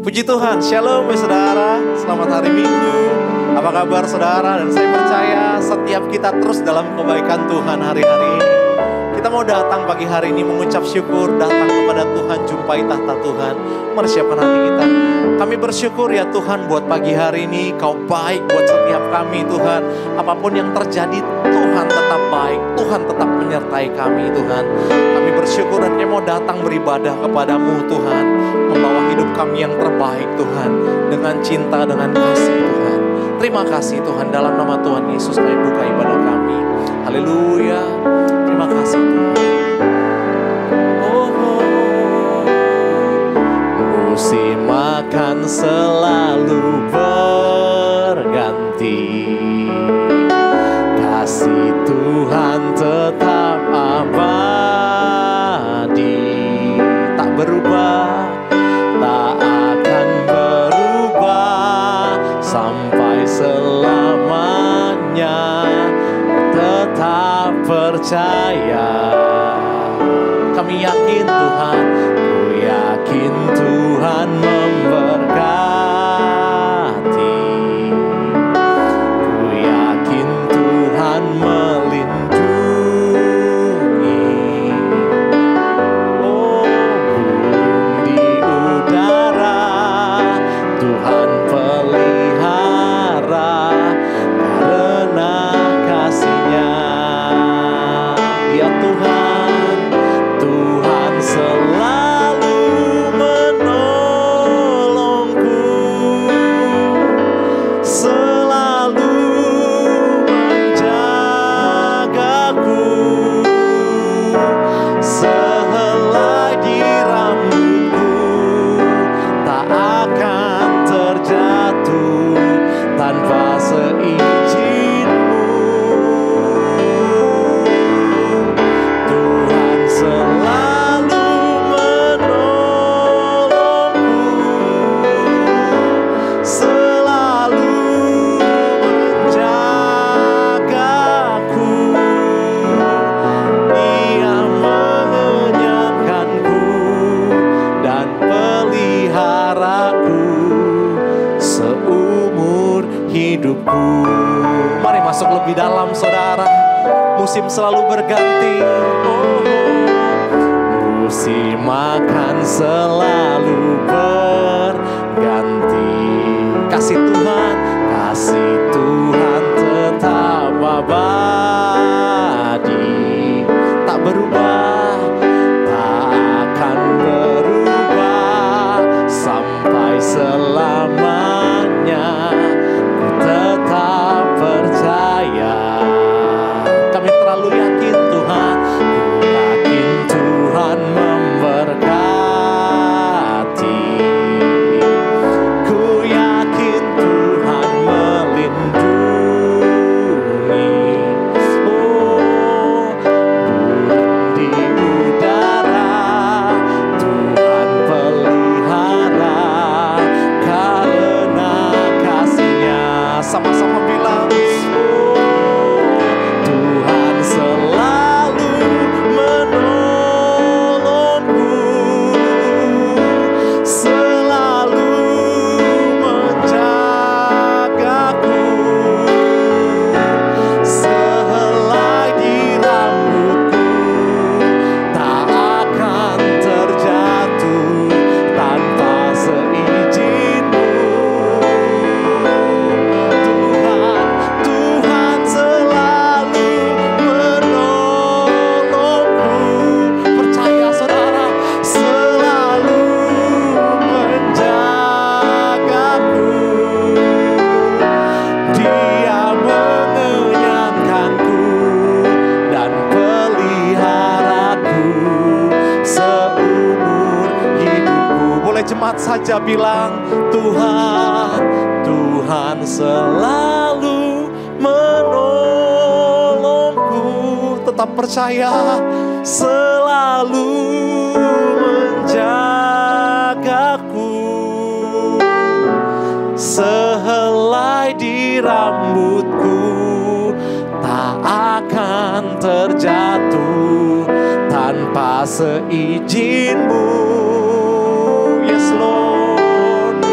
Puji Tuhan, shalom ya saudara, selamat hari Minggu. Apa kabar saudara? Dan saya percaya setiap kita terus dalam kebaikan Tuhan hari-hari ini. Kita mau datang pagi hari ini mengucap syukur, datang kepada Tuhan, jumpai tahta Tuhan. Mari siapkan hati kita. Kami bersyukur ya Tuhan buat pagi hari ini, Kau baik buat setiap kami Tuhan. Apapun yang terjadi, Tuhan tetap baik, Tuhan tetap menyertai kami Tuhan. Kami bersyukur dan kami mau datang beribadah kepadamu Tuhan. Membawa hidup kami yang terbaik Tuhan. Dengan cinta, dengan kasih Tuhan. Terima kasih Tuhan, dalam nama Tuhan Yesus kami buka ibadah kami. Haleluya. Terima kasih Tuhan. Musim akan selalu berganti, kasih Tuhan tetap abadi, tak berubah, tak akan berubah sampai selamanya, tetap percaya. Kami yakin Tuhan, ku yakin Tuhan memberkati, ku yakin Tuhan melindungi. Oh, burung di udara Tuhan pelihara karena kasih-Nya. Ya Tuhan, Tuhan selalu menolongku, selalu menjagaku, sehelai di rambutku tak akan terjatuh tanpa seizin-Mu. Tuhan selalu menolongku, selalu menjagaku. Dia mengenyangkanku dan peliharaku seumur hidupku. Mari masuk lebih dalam saudara. Musim selalu berganti. Oh, musim akan selalu berganti. Kasih Tuhan tetap abadi, tak berubah, tak akan berubah sampai selamanya. Ku tetap percaya. Kami terlalu yakin Tuhan, ku yakin Tuhan memberkati, ku yakin Tuhan melindungi. Oh, burung di udara Tuhan pelihara karena kasih-Nya. Sama-sama bilang, Tuhan selalu menolongku, selalu menjagaku, sehelai di rambutku tak akan terjatuh tanpa seizin-Mu. Tuhan selalu menolongku. Percaya saudara, selalu menjagaku. Dia mengenyangkanku dan peliharaku seumur hidupku. Boleh jemaat saja bilang, Tuhan selalu menolongku. Tetap percaya, selalu menjagaku, sehelai di rambutku tak akan terjatuh tanpa seizin-Mu. Yes Lord.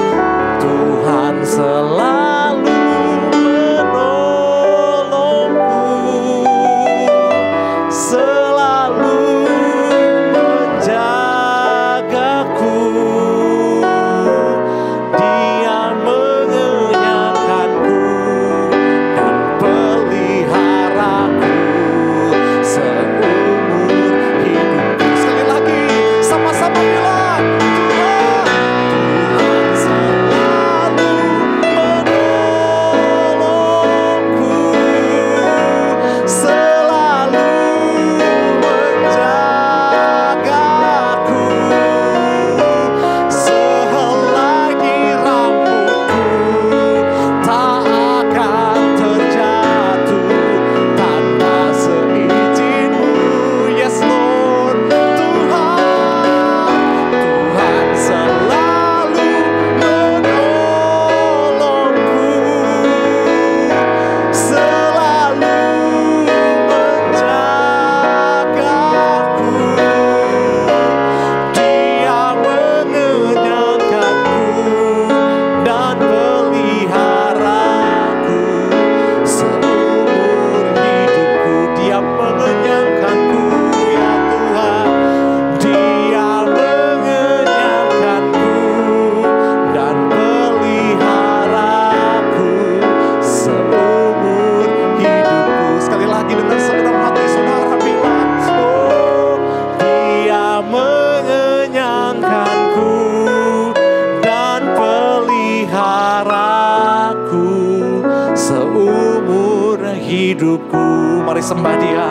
hidupku. Mari sembah Dia.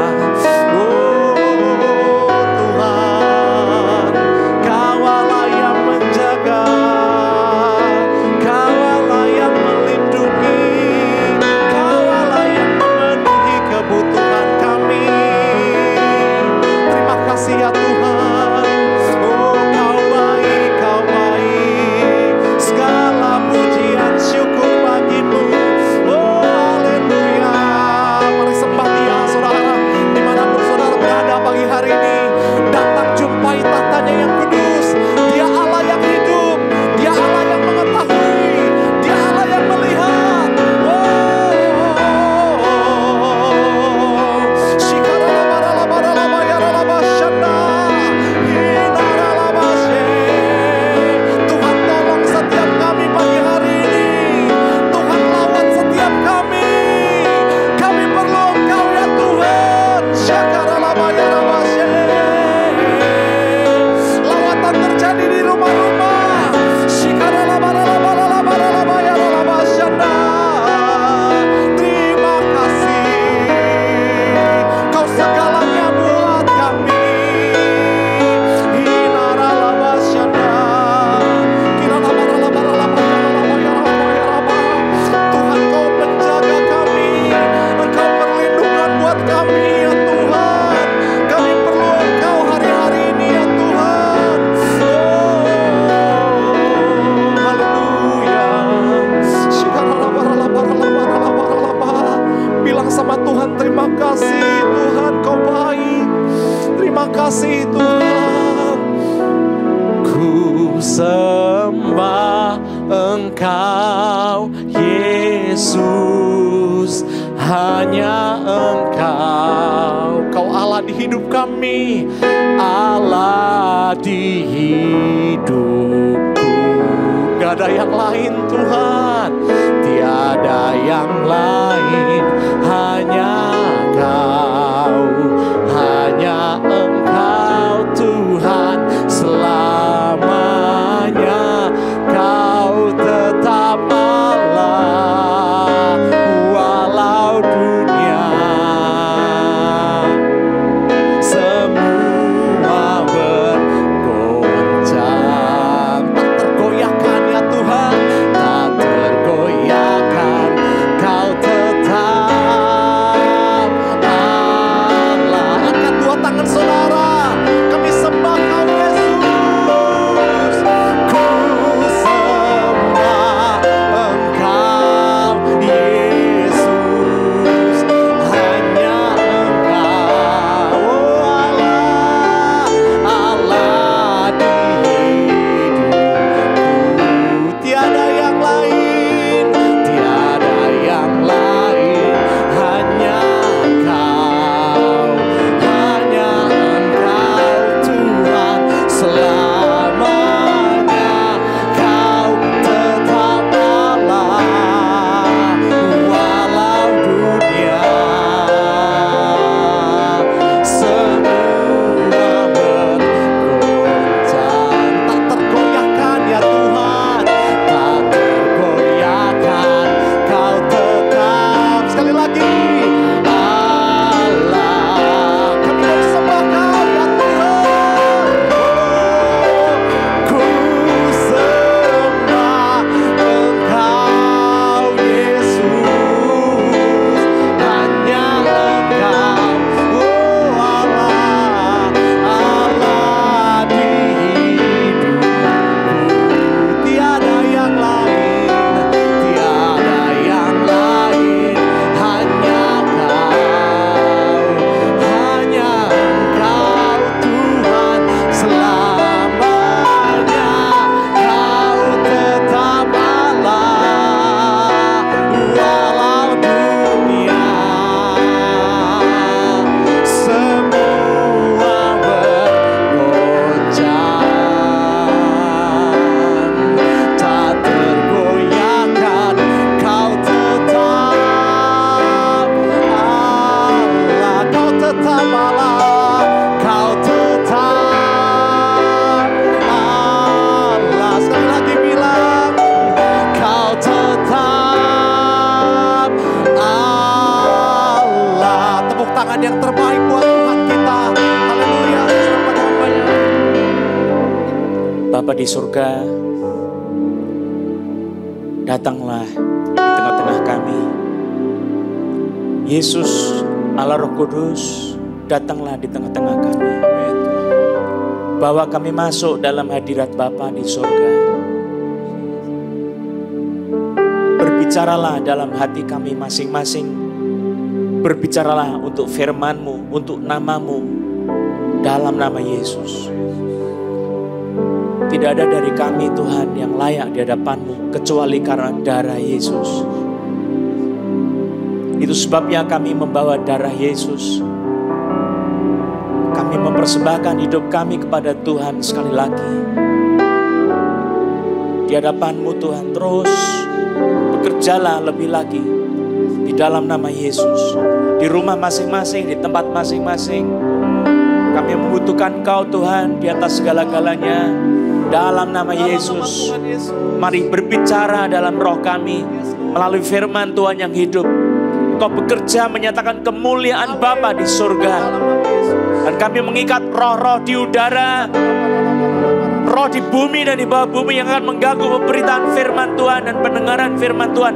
Oh Tuhan, Kau Allah yang menjaga, Kau Allah yang melindungi, Kau Allah yang memenuhi kebutuhan kami. Terima kasih ya Tuhan. Oh Kau baik, Kau baik. Segala pujian syukur bagimu. Oh haleluya. Mari sembah Dia saudara. Dimanapun saudara berada pagi hari ini, datang jumpai tahtanya yang kudus. Dia Allah yang hidup, Dia Allah yang mengetahui, Dia Allah yang melihat. Tuhan tolong setiap kami pagi hari ini. Tuhan lawat setiap kami. Kami perlu Engkau ya Tuhan. Lawatan terjadi di rumah-rumah. Terima kasih. Kau segalanya buat kami. Tuhan Kau menjaga kami. Engkau perlindungan buat kami ya Tuhan. Kami perlu Engkau hari-hari ini ya Tuhan. Oh haleluya. Bilang sama Tuhan, terima kasih Tuhan, Kau baik. Terima kasih Tuhan. Ku sembah Engkau Yesus, hanya Engkau. Kau Allah di hidup kami, Allah di hidupku. Gak ada yang lain Tuhan, tiada yang lain, hanya Kau, hanya Engkau Tuhan selamanya. Kau tetap Allah walau dunia semua bergoncang. Tak tergoyahkan ya Tuhan, tak tergoyahkan. Kau tetap Bapa di surga, datanglah di tengah-tengah kami. Yesus, Allah Roh Kudus, datanglah di tengah-tengah kami. Bawa kami masuk dalam hadirat Bapa di surga. Berbicaralah dalam hati kami masing-masing. Berbicaralah untuk firman-Mu, untuk nama-Mu, dalam nama Yesus. Tidak ada dari kami Tuhan yang layak di hadapan-Mu kecuali karena darah Yesus. Itu sebabnya kami membawa darah Yesus. Kami mempersembahkan hidup kami kepada Tuhan sekali lagi. Di hadapan-Mu Tuhan, terus bekerjalah lebih lagi di dalam nama Yesus. Di rumah masing-masing, di tempat masing-masing. Kami membutuhkan Engkau Tuhan di atas segala-galanya. Dalam nama Yesus, mari berbicara dalam roh kami melalui firman Tuhan yang hidup. Engkau bekerja menyatakan kemuliaan Bapa di surga. Dan kami mengikat roh-roh di udara, roh di bumi dan di bawah bumi yang akan mengganggu pemberitaan firman Tuhan dan pendengaran firman Tuhan.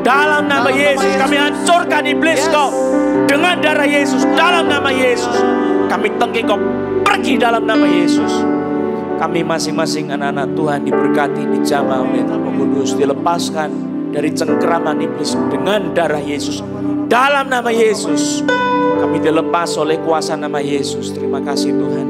Dalam nama Yesus kami hancurkan iblis kau. Dengan darah Yesus, dalam nama Yesus kami tengking kau pergi dalam nama Yesus. Kami masing-masing anak-anak Tuhan diberkati, dijamah oleh Roh Kudus, dilepaskan dari cengkeraman iblis dengan darah Yesus. Dalam nama Yesus, kami dilepas oleh kuasa nama Yesus. Terima kasih Tuhan.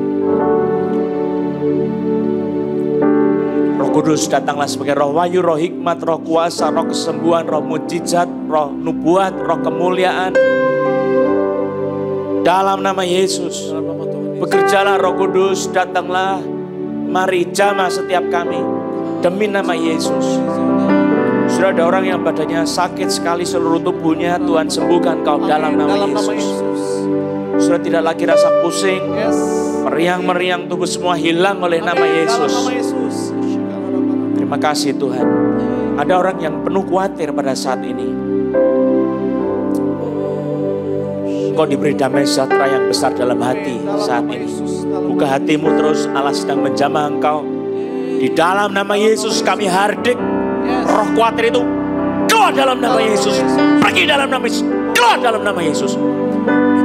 Roh Kudus datanglah sebagai roh wahyu, roh hikmat, roh kuasa, roh kesembuhan, roh mujizat, roh nubuat, roh kemuliaan. Dalam nama Yesus, bekerjalah Roh Kudus, datanglah. Mari jamah setiap kami demi nama Yesus. Sudah ada orang yang badannya sakit sekali seluruh tubuhnya, Tuhan sembuhkan kau dalam nama Yesus. Sudah tidak lagi rasa pusing, meriang-meriang tubuh semua hilang oleh nama Yesus. Terima kasih Tuhan. Ada orang yang penuh khawatir pada saat ini. Engkau diberi damai sejahtera yang besar dalam hati saat ini. Buka hatimu terus, Allah sedang menjamah engkau. Di dalam nama Yesus kami hardik roh khawatir itu. Keluar dalam nama Yesus. Pergi dalam nama Yesus. Keluar dalam nama Yesus.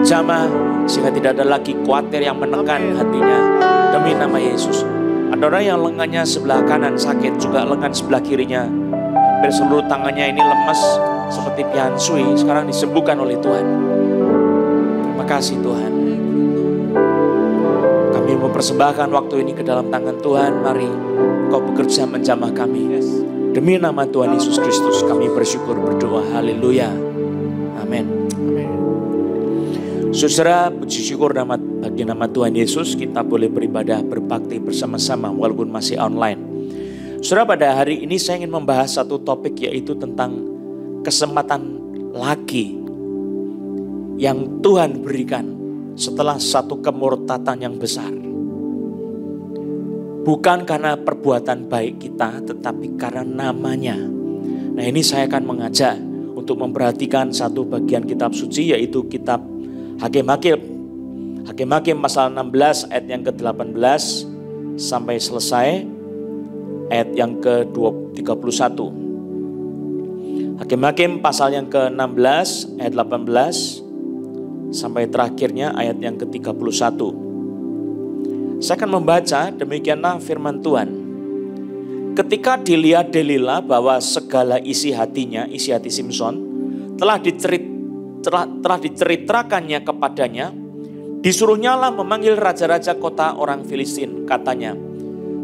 Dijamah sehingga tidak ada lagi khawatir yang menekan hatinya. Demi nama Yesus. Ada orang yang lengannya sebelah kanan sakit, juga lengan sebelah kirinya. Hampir seluruh tangannya ini lemas seperti piansui. Sekarang disembuhkan oleh Tuhan. Terima kasih Tuhan. Kami mempersembahkan waktu ini ke dalam tangan Tuhan. Mari Kau bekerja menjamah kami. Demi nama Tuhan Yesus Kristus kami bersyukur berdoa. Haleluya. Amin. Saudara, puji syukur bagi nama Tuhan Yesus, kita boleh beribadah berbakti bersama-sama walaupun masih online. Saudara, pada hari ini saya ingin membahas satu topik, yaitu tentang kesempatan lagi yang Tuhan berikan setelah satu kemurtatan yang besar. Bukan karena perbuatan baik kita, tetapi karena namanya. Nah, ini saya akan mengajak untuk memperhatikan satu bagian kitab suci, yaitu kitab Hakim-Hakim. Hakim-Hakim pasal 16 ayat yang ke-18 sampai selesai ayat yang ke-31. Hakim-Hakim pasal yang ke-16 ayat 18 sampai terakhirnya ayat yang ke-31. Saya akan membaca, demikianlah firman Tuhan. Ketika dilihat Delila bahwa segala isi hatinya, isi hati Simson, telah diceritakannya kepadanya, disuruhnyalah memanggil raja-raja kota orang Filistin. Katanya,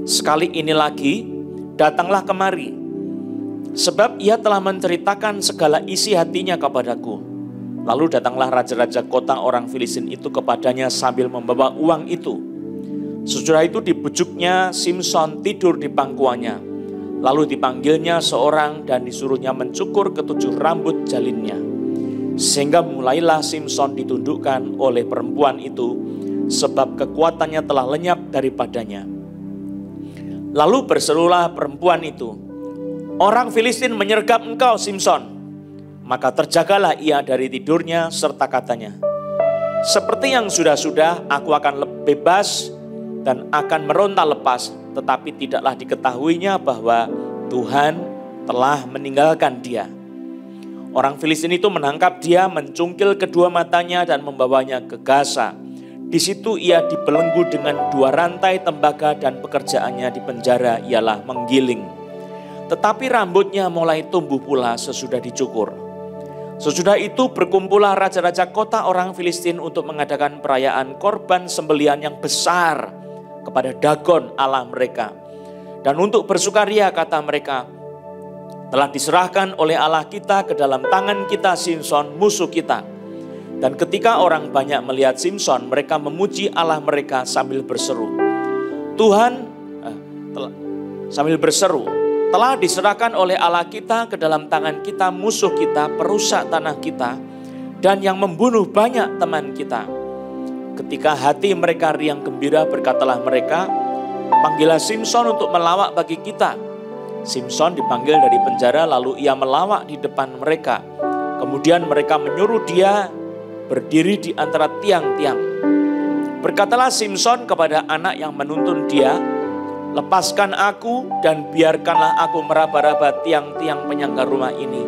sekali ini lagi datanglah kemari, sebab ia telah menceritakan segala isi hatinya kepadaku. Lalu datanglah raja-raja kota orang Filistin itu kepadanya sambil membawa uang itu. Sesudah itu dibujuknya Simson tidur di pangkuannya. Lalu dipanggilnya seorang dan disuruhnya mencukur ketujuh rambut jalinnya. Sehingga mulailah Simson ditundukkan oleh perempuan itu, sebab kekuatannya telah lenyap daripadanya. Lalu berserulah perempuan itu, orang Filistin menyergap engkau Simson. Maka terjagalah ia dari tidurnya serta katanya, seperti yang sudah-sudah aku akan bebas dan akan meronta lepas. tetapi tidaklah diketahuinya bahwa Tuhan telah meninggalkan dia. Orang Filistin itu menangkap dia, mencungkil kedua matanya dan membawanya ke Gaza. Di situ ia dibelenggu dengan 2 rantai tembaga dan pekerjaannya di penjara ialah menggiling. Tetapi rambutnya mulai tumbuh pula sesudah dicukur. Sesudah itu berkumpullah raja-raja kota orang Filistin untuk mengadakan perayaan korban sembelihan yang besar kepada Dagon Allah mereka. Dan untuk bersukaria kata mereka, telah diserahkan oleh Allah kita ke dalam tangan kita Simson musuh kita. Dan ketika orang banyak melihat Simson, mereka memuji Allah mereka sambil berseru. Telah diserahkan oleh Allah kita ke dalam tangan kita musuh kita, perusak tanah kita, dan yang membunuh banyak teman kita. Ketika hati mereka riang gembira, berkatalah mereka, panggillah Simson untuk melawak bagi kita. Simson dipanggil dari penjara, lalu ia melawak di depan mereka. Kemudian mereka menyuruh dia berdiri di antara tiang-tiang. Berkatalah Simson kepada anak yang menuntun dia, lepaskan aku dan biarkanlah aku meraba-raba tiang-tiang penyangga rumah ini,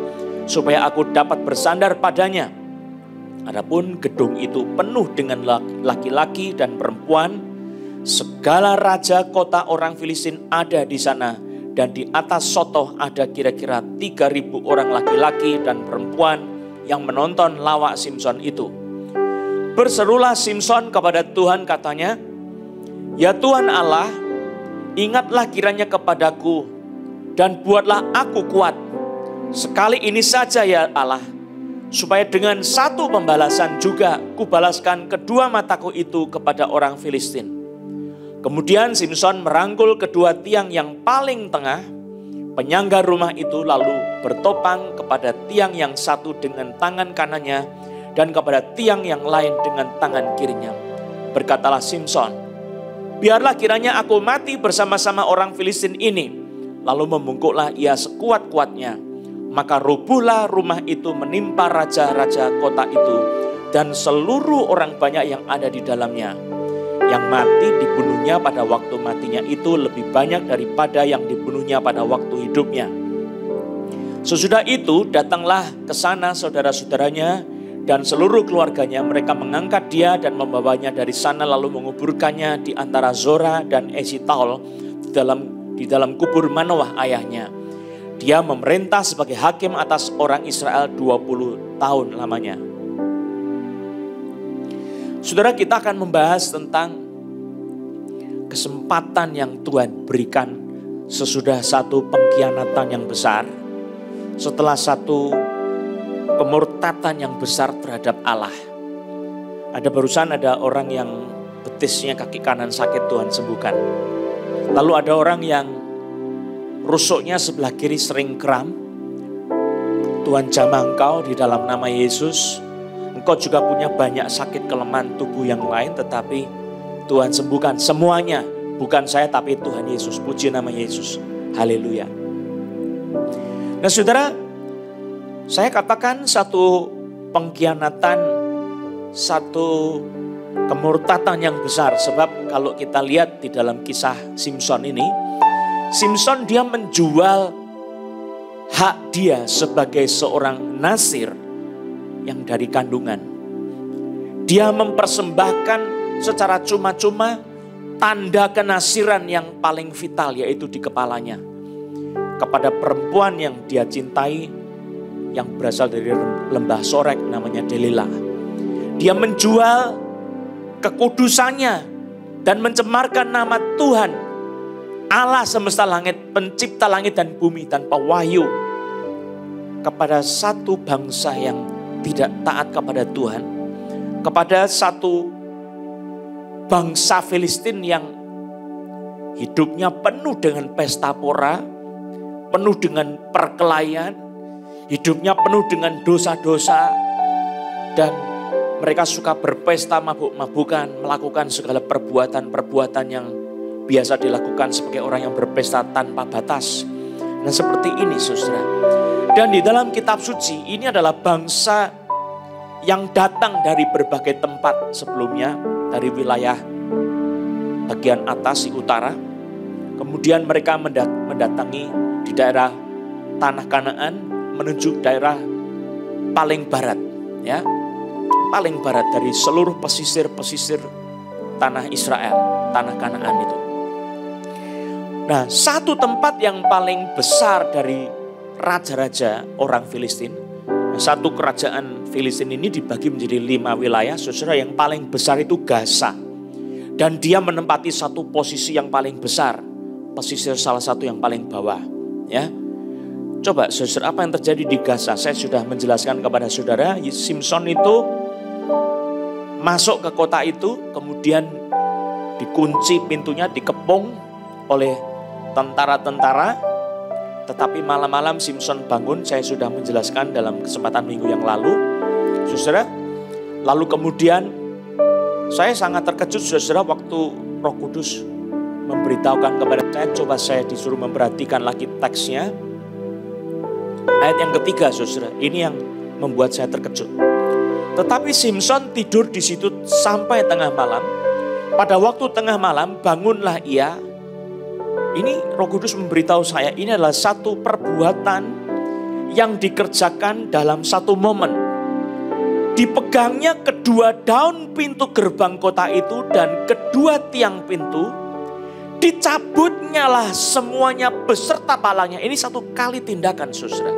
supaya aku dapat bersandar padanya. Adapun gedung itu penuh dengan laki-laki dan perempuan. Segala raja kota orang Filistin ada di sana. Dan di atas sotoh ada kira-kira 3.000 orang laki-laki dan perempuan yang menonton lawak Simson itu. Berserulah Simson kepada Tuhan katanya, ya Tuhan Allah, ingatlah kiranya kepadaku dan buatlah aku kuat. Sekali ini saja ya Allah, supaya dengan satu pembalasan juga kubalaskan kedua mataku itu kepada orang Filistin. Kemudian Simson merangkul kedua tiang yang paling tengah penyangga rumah itu, lalu bertopang kepada tiang yang satu dengan tangan kanannya dan kepada tiang yang lain dengan tangan kirinya. Berkatalah Simson, biarlah kiranya aku mati bersama-sama orang Filistin ini. Lalu membungkuklah ia sekuat-kuatnya. Maka rubuhlah rumah itu menimpa raja-raja kota itu dan seluruh orang banyak yang ada di dalamnya. Yang mati dibunuhnya pada waktu matinya itu lebih banyak daripada yang dibunuhnya pada waktu hidupnya. Sesudah itu datanglah ke sana saudara-saudaranya dan seluruh keluarganya. Mereka mengangkat dia dan membawanya dari sana lalu menguburkannya di antara Zora dan Esitaol di dalam kubur Manoah ayahnya. Dia memerintah sebagai hakim atas orang Israel 20 tahun lamanya. Saudara, kita akan membahas tentang kesempatan yang Tuhan berikan sesudah satu pengkhianatan yang besar, setelah satu kemurtatan yang besar terhadap Allah. Barusan ada orang yang betisnya kaki kanan sakit, Tuhan sembuhkan. Lalu ada orang yang rusuknya sebelah kiri sering kram, Tuhan jamah engkau di dalam nama Yesus. Engkau juga punya banyak sakit kelemahan tubuh yang lain, tetapi Tuhan sembuhkan semuanya. Bukan saya tapi Tuhan Yesus. Puji nama Yesus. Haleluya. Nah saudara, saya katakan satu pengkhianatan, satu kemurtatan yang besar. Sebab kalau kita lihat di dalam kisah Simson ini, Simson dia menjual hak dia sebagai seorang nasir yang dari kandungan. Dia mempersembahkan secara cuma-cuma tanda kenasiran yang paling vital, yaitu di kepalanya, kepada perempuan yang dia cintai yang berasal dari lembah Sorek namanya Delila. Dia menjual kekudusannya dan mencemarkan nama Tuhan Allah semesta langit, pencipta langit dan bumi tanpa wahyu, kepada satu bangsa yang tidak taat kepada Tuhan, kepada satu bangsa Filistin yang hidupnya penuh dengan pesta pora, penuh dengan perkelahian, hidupnya penuh dengan dosa-dosa, dan mereka suka berpesta mabuk-mabukan, melakukan segala perbuatan-perbuatan yang biasa dilakukan sebagai orang yang berpesta tanpa batas. Nah seperti ini saudara. Dan di dalam kitab suci ini adalah bangsa yang datang dari berbagai tempat sebelumnya, dari wilayah bagian atas di utara, Kemudian mereka mendatangi di daerah tanah Kanaan menuju daerah paling barat, ya, paling barat dari seluruh pesisir tanah Israel, tanah Kanaan itu. Nah, satu tempat yang paling besar dari raja-raja orang Filistin, satu kerajaan Filistin ini dibagi menjadi 5 wilayah, saudara. Yang paling besar itu Gaza, dan dia menempati satu posisi yang paling besar, pesisir salah satu yang paling bawah, ya. Coba saudara, apa yang terjadi di Gaza? Saya sudah menjelaskan kepada saudara, Simson itu masuk ke kota itu, kemudian dikunci pintunya, dikepung oleh tentara-tentara. Tetapi malam-malam Simson bangun, saya sudah menjelaskan dalam kesempatan minggu yang lalu, saudara. Lalu kemudian saya sangat terkejut, saudara, waktu Roh Kudus memberitahukan kepada saya, coba saya disuruh memperhatikan lagi teksnya. Ayat yang ketiga, saudara, ini yang membuat saya terkejut. Tetapi Simson tidur di situ sampai tengah malam. Pada waktu tengah malam bangunlah ia. Ini Roh Kudus memberitahu saya, ini adalah satu perbuatan yang dikerjakan dalam satu momen. Dipegangnya kedua daun pintu gerbang kota itu dan kedua tiang pintu. Dicabutnya lah semuanya beserta palangnya. Ini satu kali tindakan, saudara.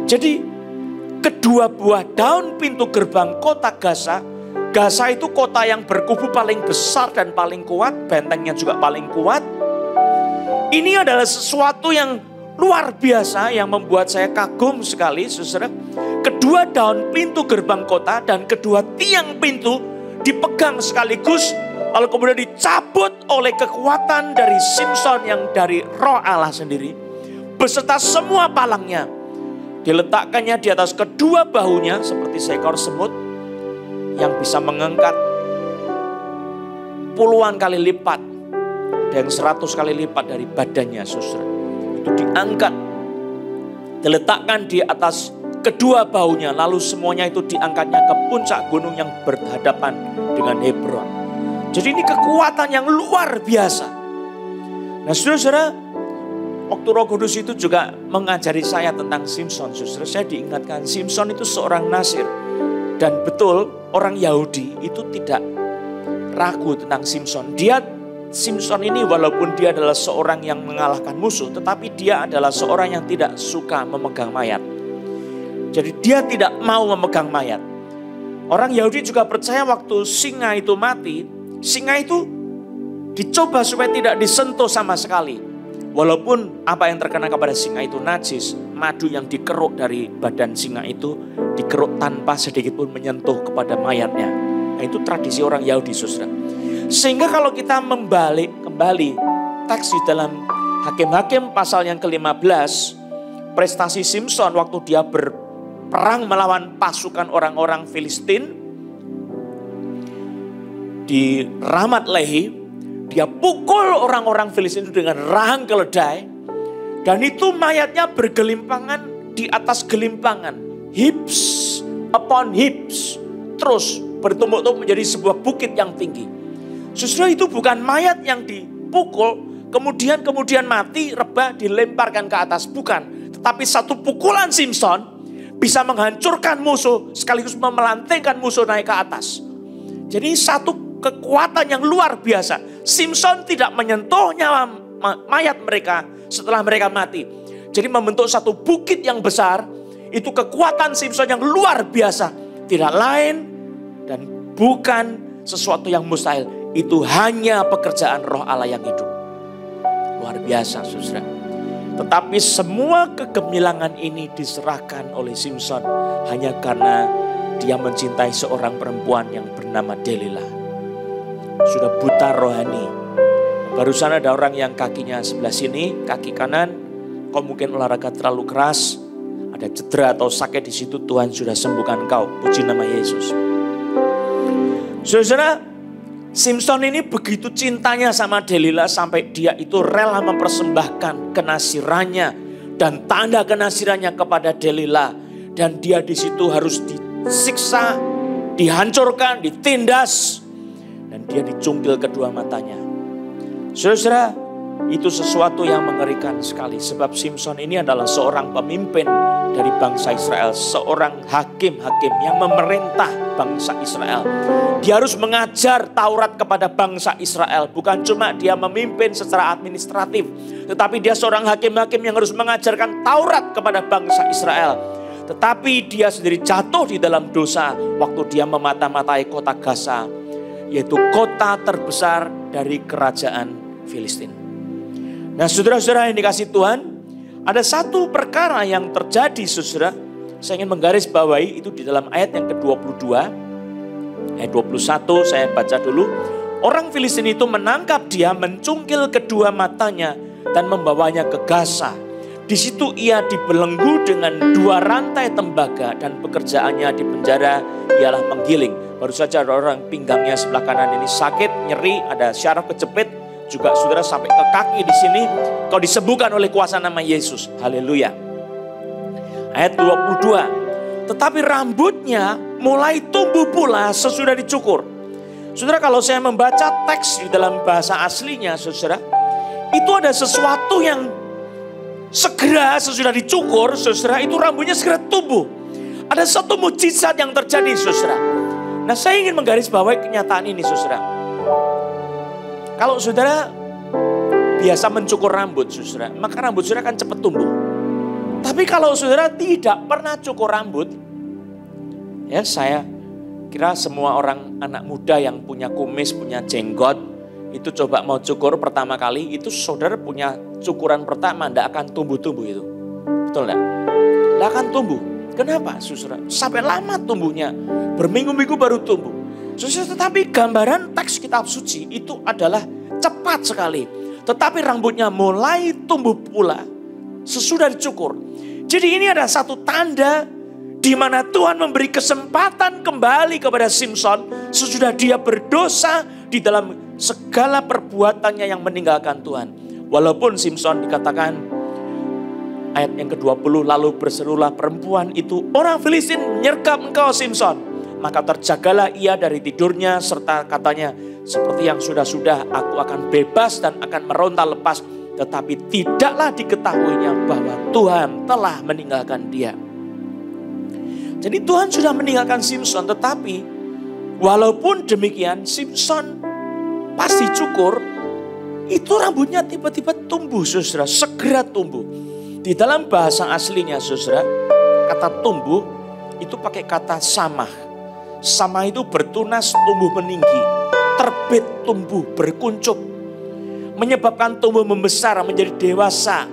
Jadi kedua buah daun pintu gerbang kota Gaza. Gaza itu kota yang berkubu paling besar dan paling kuat. Bentengnya juga paling kuat. Ini adalah sesuatu yang luar biasa yang membuat saya kagum sekali, saudara. Kedua daun pintu gerbang kota dan kedua tiang pintu dipegang sekaligus. Lalu kemudian dicabut oleh kekuatan dari Simson yang dari Roh Allah sendiri. Beserta semua palangnya. Diletakkannya di atas kedua bahunya seperti seekor semut. Yang bisa mengangkat puluhan kali lipat. Dan 100 kali lipat dari badannya, saudara. Itu diangkat. Diletakkan di atas kedua bahunya. Lalu semuanya itu diangkatnya ke puncak gunung yang berhadapan dengan Hebron. Jadi ini kekuatan yang luar biasa. Nah, saudara, waktu Roh Kudus itu juga mengajari saya tentang Simson, saudara, saya diingatkan Simson itu seorang Nasir. Dan betul, orang Yahudi itu tidak ragu tentang Simson. Simson ini walaupun dia adalah seorang yang mengalahkan musuh, tetapi dia adalah seorang yang tidak suka memegang mayat. Jadi dia tidak mau memegang mayat. Orang Yahudi juga percaya waktu singa itu mati, singa itu dicoba supaya tidak disentuh sama sekali. Walaupun apa yang terkena kepada singa itu najis, madu yang dikeruk dari badan singa itu dikeruk tanpa sedikit pun menyentuh kepada mayatnya. Nah, itu tradisi orang Yahudi, saudara. Sehingga kalau kita membalik kembali teks di dalam Hakim-Hakim pasal yang ke-15, prestasi Simson waktu dia berperang melawan pasukan orang-orang Filistin di Ramat Lehi, dia pukul orang-orang Filistin itu dengan rahang keledai, dan itu mayatnya bergelimpangan di atas gelimpangan, hips upon hips, terus bertumpuk-tumpuk menjadi sebuah bukit yang tinggi. Saudara, itu bukan mayat yang dipukul, kemudian mati, rebah, dilemparkan ke atas. Bukan. Tetapi satu pukulan Simson bisa menghancurkan musuh, sekaligus memelantingkan musuh naik ke atas. Jadi satu kekuatan yang luar biasa. Simson tidak menyentuh nyawa mayat mereka setelah mereka mati. Jadi membentuk satu bukit yang besar. Itu kekuatan Simson yang luar biasa. Tidak lain dan bukan sesuatu yang mustahil. Itu hanya pekerjaan Roh Allah yang hidup. Luar biasa, saudara. Tetapi semua kegemilangan ini diserahkan oleh Simson hanya karena dia mencintai seorang perempuan yang bernama Delila. Sudah buta rohani. Barusan ada orang yang kakinya sebelah sini, kaki kanan, kau mungkin olahraga terlalu keras, ada cedera atau sakit di situ, Tuhan sudah sembuhkan kau. Puji nama Yesus. Saudara, Simson ini begitu cintanya sama Delila sampai dia itu rela mempersembahkan kenasirannya dan tanda kenasirannya kepada Delila, dan dia di situ harus disiksa, dihancurkan, ditindas, dan dia dicungkil kedua matanya. Saudara, Itu sesuatu yang mengerikan sekali. Sebab Simson ini adalah seorang pemimpin dari bangsa Israel. Seorang hakim-hakim yang memerintah bangsa Israel. Dia harus mengajar Taurat kepada bangsa Israel. Bukan cuma dia memimpin secara administratif. Tetapi dia seorang hakim-hakim yang harus mengajarkan Taurat kepada bangsa Israel. Tetapi dia sendiri jatuh di dalam dosa waktu dia memata-matai kota Gaza. Yaitu kota terbesar dari kerajaan Filistin. Nah saudara-saudara yang dikasih Tuhan, ada satu perkara yang terjadi saudara. Saya ingin menggarisbawahi itu di dalam ayat yang ke-22. Ayat 21 saya baca dulu. Orang Filistin itu menangkap dia, mencungkil kedua matanya dan membawanya ke Gaza. Di situ ia dibelenggu dengan 2 rantai tembaga dan pekerjaannya di penjara ialah menggiling. Baru saja ada orang pinggangnya sebelah kanan ini sakit, nyeri, ada syaraf kejepit. Juga saudara sampai ke kaki di sini, kau disembuhkan oleh kuasa nama Yesus. Haleluya. Ayat 22. Tetapi rambutnya mulai tumbuh pula sesudah dicukur. Saudara, kalau saya membaca teks di dalam bahasa aslinya, saudara, itu ada sesuatu yang segera sesudah dicukur, saudara, itu rambutnya segera tumbuh. Ada satu mukjizat yang terjadi, saudara. Nah, saya ingin menggarisbawahi kenyataan ini, saudara. Kalau saudara biasa mencukur rambut, saudara, maka rambut saudara akan cepat tumbuh. Tapi kalau saudara tidak pernah cukur rambut, ya saya kira semua orang anak muda yang punya kumis, punya jenggot, itu coba mau cukur pertama kali, itu saudara punya cukuran pertama, tidak akan tumbuh-tumbuh itu. Betul tidak? Tidak akan tumbuh. Kenapa, saudara? Sampai lama tumbuhnya, berminggu-minggu baru tumbuh. Tetapi gambaran teks kitab suci itu adalah cepat sekali. Tetapi rambutnya mulai tumbuh pula sesudah dicukur. Jadi ini ada satu tanda di mana Tuhan memberi kesempatan kembali kepada Simson sesudah dia berdosa di dalam segala perbuatannya yang meninggalkan Tuhan. Walaupun Simson dikatakan ayat yang ke-20, lalu berserulah perempuan itu, orang Filistin menyergap engkau Simson. Maka terjagalah ia dari tidurnya serta katanya, seperti yang sudah-sudah aku akan bebas dan akan meronta lepas. Tetapi tidaklah diketahuinya bahwa Tuhan telah meninggalkan dia. Jadi Tuhan sudah meninggalkan Simson, tetapi walaupun demikian Simson pasti cukur, itu rambutnya tiba-tiba tumbuh, saudara, segera tumbuh. Di dalam bahasa aslinya, saudara, kata tumbuh itu pakai kata samah. Sama itu bertunas, tumbuh meninggi, terbit tumbuh, berkuncup, menyebabkan tumbuh membesar menjadi dewasa,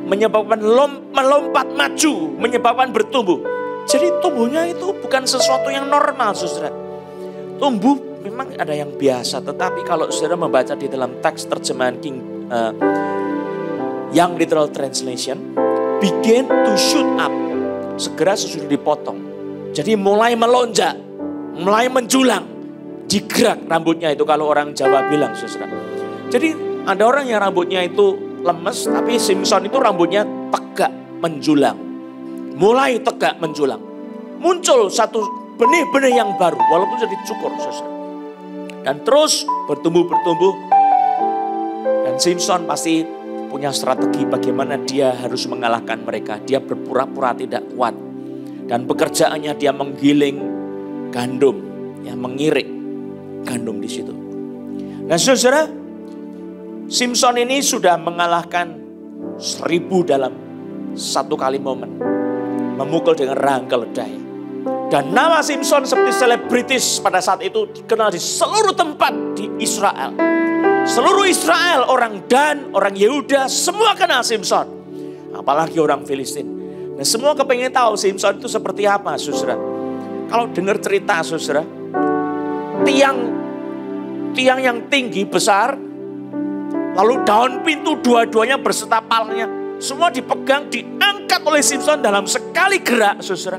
menyebabkan melompat maju, menyebabkan bertumbuh. Jadi tumbuhnya itu bukan sesuatu yang normal, saudara. Tumbuh memang ada yang biasa, tetapi kalau saudara membaca di dalam teks terjemahan Young Literal Translation, begin to shoot up, segera sesudah dipotong. Jadi mulai melonjak, mulai menjulang, digerak rambutnya itu kalau orang Jawa bilang, saudara. Jadi ada orang yang rambutnya itu lemes, tapi Simson itu rambutnya tegak menjulang. Mulai tegak menjulang. Muncul satu benih-benih yang baru, walaupun sudah dicukur, saudara. Dan terus bertumbuh. Dan Simson pasti punya strategi bagaimana dia harus mengalahkan mereka. Dia berpura-pura tidak kuat. Dan pekerjaannya dia menggiling gandum, ya, mengirik gandum di situ. Nah, saudara, Simson ini sudah mengalahkan 1000 dalam satu kali momen, memukul dengan rang keledai. Dan nama Simson seperti selebritis pada saat itu dikenal di seluruh tempat di Israel. Seluruh Israel, orang Dan, orang Yehuda, semua kenal Simson. Apalagi orang Filistin. Nah, semua kepengen tahu Simson itu seperti apa, saudara. Kalau dengar cerita, saudara, tiang yang tinggi besar, lalu daun pintu dua-duanya berserta palanya, semua dipegang, diangkat oleh Simson dalam sekali gerak, saudara.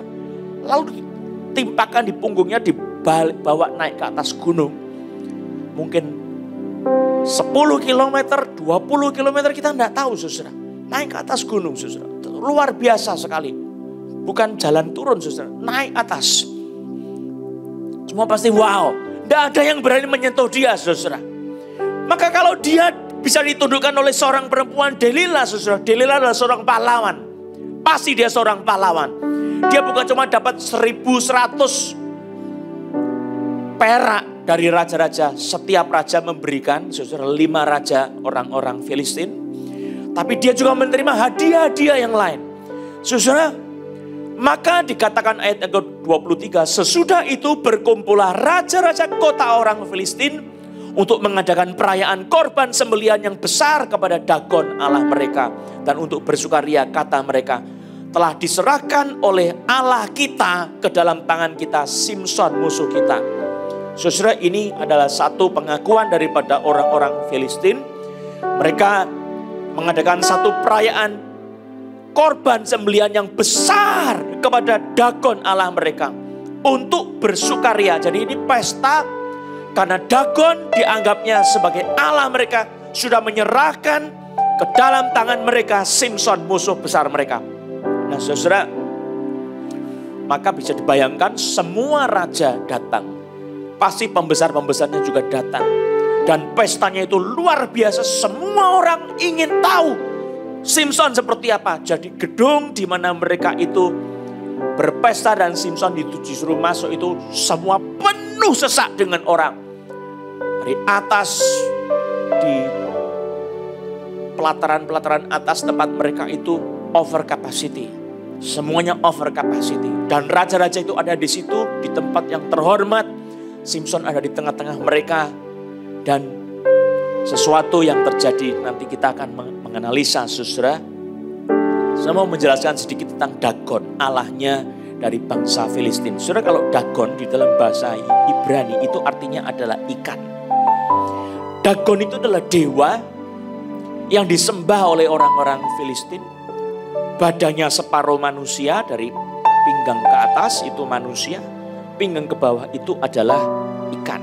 Lalu ditimpakan di punggungnya, dibawa naik ke atas gunung. Mungkin 10 km, 20 km kita tidak tahu, saudara. Naik ke atas gunung, saudara. Luar biasa sekali. Bukan jalan turun, saudara. Naik atas. Semua pasti wow. Tidak ada yang berani menyentuh dia, saudara. Maka kalau dia bisa ditundukkan oleh seorang perempuan Delilah, saudara. Delilah adalah seorang pahlawan. Pasti dia seorang pahlawan. Dia bukan cuma dapat 1.100 perak dari raja-raja. Setiap raja memberikan, saudara, 5 raja orang-orang Filistin. Tapi dia juga menerima hadiah-hadiah yang lain. Saudara, maka dikatakan ayat yang ke-23, sesudah itu berkumpullah raja-raja kota orang Filistin untuk mengadakan perayaan korban sembelihan yang besar kepada Dagon Allah mereka. Dan untuk bersukaria kata mereka, telah diserahkan oleh Allah kita ke dalam tangan kita Simson musuh kita. Saudara, ini adalah satu pengakuan daripada orang-orang Filistin. Mereka mengadakan satu perayaan korban sembelihan yang besar kepada Dagon Allah mereka untuk bersukaria. Jadi ini pesta karena Dagon dianggapnya sebagai Allah mereka, sudah menyerahkan ke dalam tangan mereka Simson musuh besar mereka. Nah saudara, maka bisa dibayangkan semua raja datang. Pasti pembesar-pembesarnya juga datang. Dan pestanya itu luar biasa, semua orang ingin tahu Simson seperti apa. Jadi gedung di mana mereka itu berpesta dan Simson disuruh masuk itu semua penuh sesak dengan orang. Dari atas, di pelataran-pelataran atas tempat mereka itu over capacity. Semuanya over capacity. Dan raja-raja itu ada di situ, di tempat yang terhormat. Simson ada di tengah-tengah mereka. Dan sesuatu yang terjadi, nanti kita akan menganalisa, saudara. Saya mau menjelaskan sedikit tentang Dagon, Allahnya dari bangsa Filistin. Saudara, kalau Dagon di dalam bahasa Ibrani itu artinya adalah ikan. Dagon itu adalah dewa yang disembah oleh orang-orang Filistin. Badannya separuh manusia, dari pinggang ke atas itu manusia, pinggang ke bawah itu adalah ikan.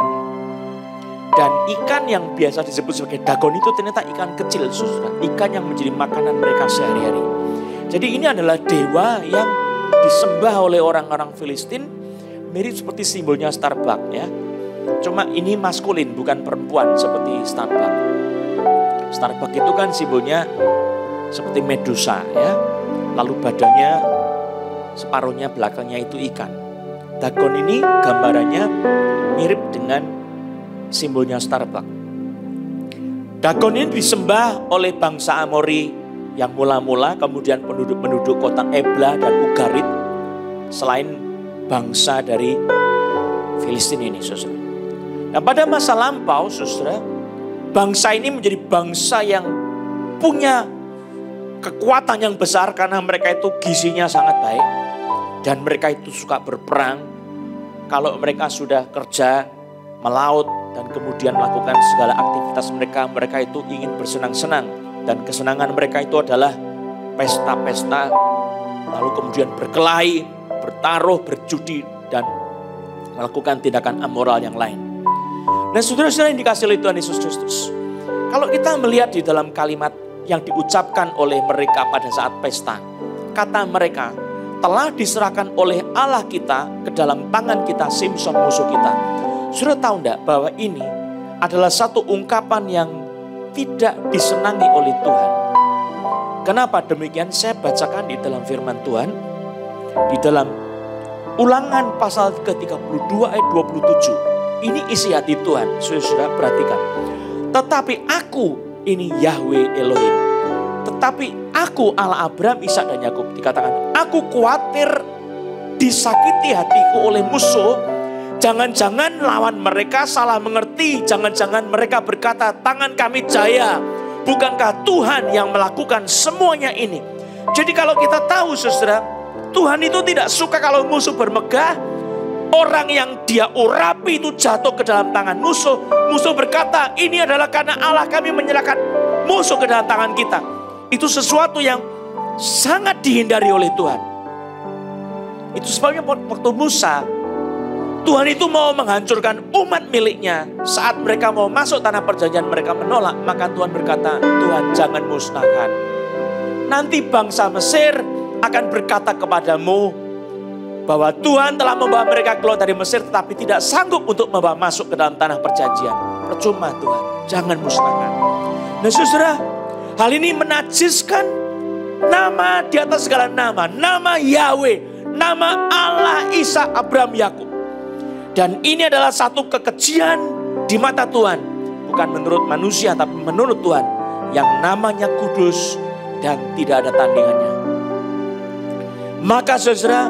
Dan ikan yang biasa disebut sebagai Dagon itu ternyata ikan kecil, saudara. Ikan yang menjadi makanan mereka sehari-hari. Jadi ini adalah dewa yang disembah oleh orang-orang Filistin, mirip seperti simbolnya Starbucks ya. Cuma ini maskulin, bukan perempuan seperti Starbucks. Starbucks itu kan simbolnya seperti Medusa ya. Lalu badannya separuhnya belakangnya itu ikan. Dagon ini gambarannya mirip dengan simbolnya Starbucks. Dagon ini disembah oleh bangsa Amori yang mula-mula, kemudian penduduk-penduduk kota Ebla dan Ugarit, selain bangsa dari Filistin ini, saudara. Nah, pada masa lampau, saudara, bangsa ini menjadi bangsa yang punya kekuatan yang besar karena mereka itu gizinya sangat baik dan mereka itu suka berperang. Kalau mereka sudah kerja, melaut dan kemudian melakukan segala aktivitas mereka, mereka itu ingin bersenang-senang dan kesenangan mereka itu adalah pesta-pesta, lalu kemudian berkelahi, bertaruh, berjudi dan melakukan tindakan amoral yang lain. Nah, saudara-saudara yang dikasihi oleh Tuhan Yesus Kristus, kalau kita melihat di dalam kalimat yang diucapkan oleh mereka pada saat pesta, kata mereka, telah diserahkan oleh Allah kita ke dalam tangan kita Simson musuh kita. Saudara tahu enggak bahwa ini adalah satu ungkapan yang tidak disenangi oleh Tuhan. Kenapa demikian? Saya bacakan di dalam firman Tuhan, di dalam Ulangan pasal ke-32 ayat 27. Ini isi hati Tuhan, saudara perhatikan. Tetapi aku, ini Yahweh Elohim. Tetapi aku Allah Abraham, Ishak dan Yakub. Dikatakan, aku khawatir disakiti hatiku oleh musuh. Jangan-jangan lawan mereka salah mengerti. Jangan-jangan mereka berkata, tangan kami jaya. Bukankah Tuhan yang melakukan semuanya ini? Jadi kalau kita tahu, saudara, Tuhan itu tidak suka kalau musuh bermegah. Orang yang dia urapi itu jatuh ke dalam tangan musuh. Musuh berkata, ini adalah karena Allah kami menyerahkan musuh ke dalam tangan kita. Itu sesuatu yang sangat dihindari oleh Tuhan. Itu sebabnya waktu Musa, Tuhan itu mau menghancurkan umat miliknya. Saat mereka mau masuk tanah perjanjian, mereka menolak. Maka Tuhan berkata, Tuhan jangan musnahkan. Nanti bangsa Mesir akan berkata kepadamu, bahwa Tuhan telah membawa mereka keluar dari Mesir tetapi tidak sanggup untuk membawa masuk ke dalam tanah perjanjian. Percuma Tuhan. jangan musnahkan. Nah saudara, hal ini menajiskan nama di atas segala nama. Nama Yahweh, nama Allah, Ishak, Abraham, Yakub. Dan ini adalah satu kekejian di mata Tuhan. Bukan menurut manusia, tapi menurut Tuhan. Yang namanya kudus dan tidak ada tandingannya. Maka saudara,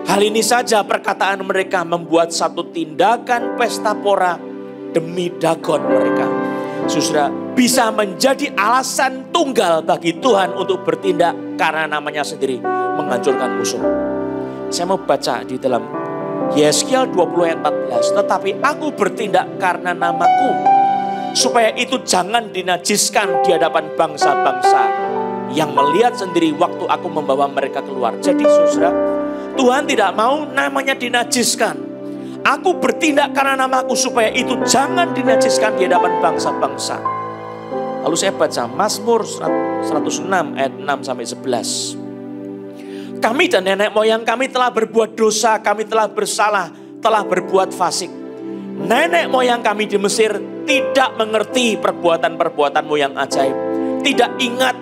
hal ini saja perkataan mereka membuat satu tindakan pesta pora demi Dagon mereka. Saudara, bisa menjadi alasan tunggal bagi Tuhan untuk bertindak karena namanya sendiri menghancurkan musuh. Saya mau baca di dalam Yeskiel 20 ayat 14. Tetapi aku bertindak karena namaku, supaya itu jangan dinajiskan di hadapan bangsa-bangsa yang melihat sendiri waktu aku membawa mereka keluar. Jadi saudara, Tuhan tidak mau namanya dinajiskan. Aku bertindak karena namaku supaya itu jangan dinajiskan di hadapan bangsa-bangsa. Lalu saya baca Mazmur 106 ayat 6 sampai 11. Kami dan nenek moyang kami telah berbuat dosa, kami telah bersalah, telah berbuat fasik. Nenek moyang kami di Mesir tidak mengerti perbuatan-perbuatanmu yang ajaib. Tidak ingat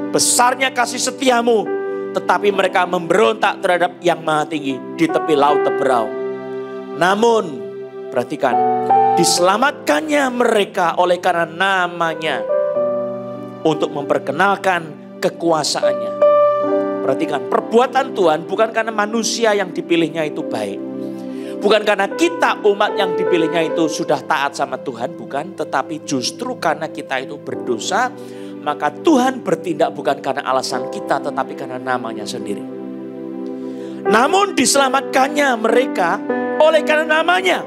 besarnya kasih setiamu, tetapi mereka memberontak terhadap yang maha tinggi di tepi laut Teberau. Namun, perhatikan, diselamatkannya mereka oleh karena namanya untuk memperkenalkan kekuasaannya. Perhatikan, perbuatan Tuhan bukan karena manusia yang dipilihnya itu baik. Bukan karena kita umat yang dipilihnya itu sudah taat sama Tuhan, bukan. Tetapi justru karena kita itu berdosa, maka Tuhan bertindak bukan karena alasan kita, tetapi karena namanya sendiri. Namun diselamatkannya mereka oleh karena namanya,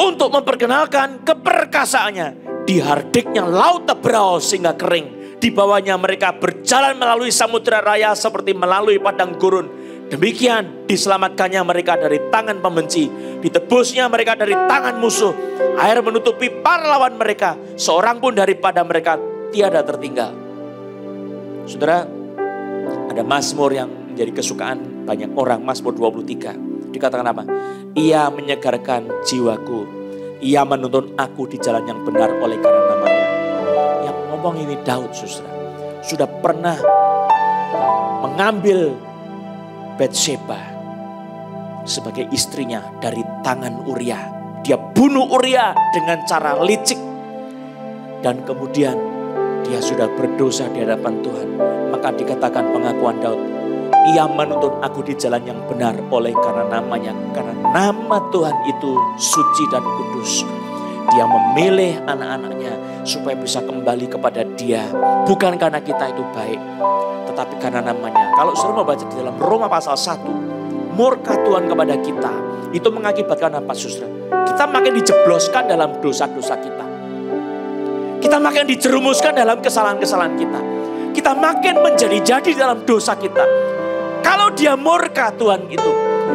untuk memperkenalkan keperkasaannya. Dihardiknya laut Teberau sehingga kering. Di bawahnya mereka berjalan melalui samudera raya seperti melalui padang gurun. Demikian diselamatkannya mereka dari tangan pembenci. Ditebusnya mereka dari tangan musuh. Air menutupi para lawan mereka. Seorang pun daripada mereka tiada tertinggal. Saudara, ada Mazmur yang menjadi kesukaan banyak orang. Mazmur 23. Dikatakan apa? Ia menyegarkan jiwaku. Ia menuntun aku di jalan yang benar oleh karena namanya. Yang ngomong ini Daud, saudara. Sudah pernah mengambil Batsheba sebagai istrinya dari tangan Uria. Dia bunuh Uria dengan cara licik. Dan kemudian dia sudah berdosa di hadapan Tuhan. Maka dikatakan pengakuan Daud, ia menuntun aku di jalan yang benar oleh karena namanya. Karena nama Tuhan itu suci dan kudus. Dia memilih anak-anaknya supaya bisa kembali kepada Dia. Bukan karena kita itu baik, tetapi karena namanya. Kalau saudara membaca di dalam Roma pasal 1, murka Tuhan kepada kita, itu mengakibatkan apa saudara? Kita makin dijebloskan dalam dosa-dosa kita. Kita makin dijerumuskan dalam kesalahan-kesalahan kita. Kita makin menjadi-jadi dalam dosa kita. Kalau dia murka Tuhan itu,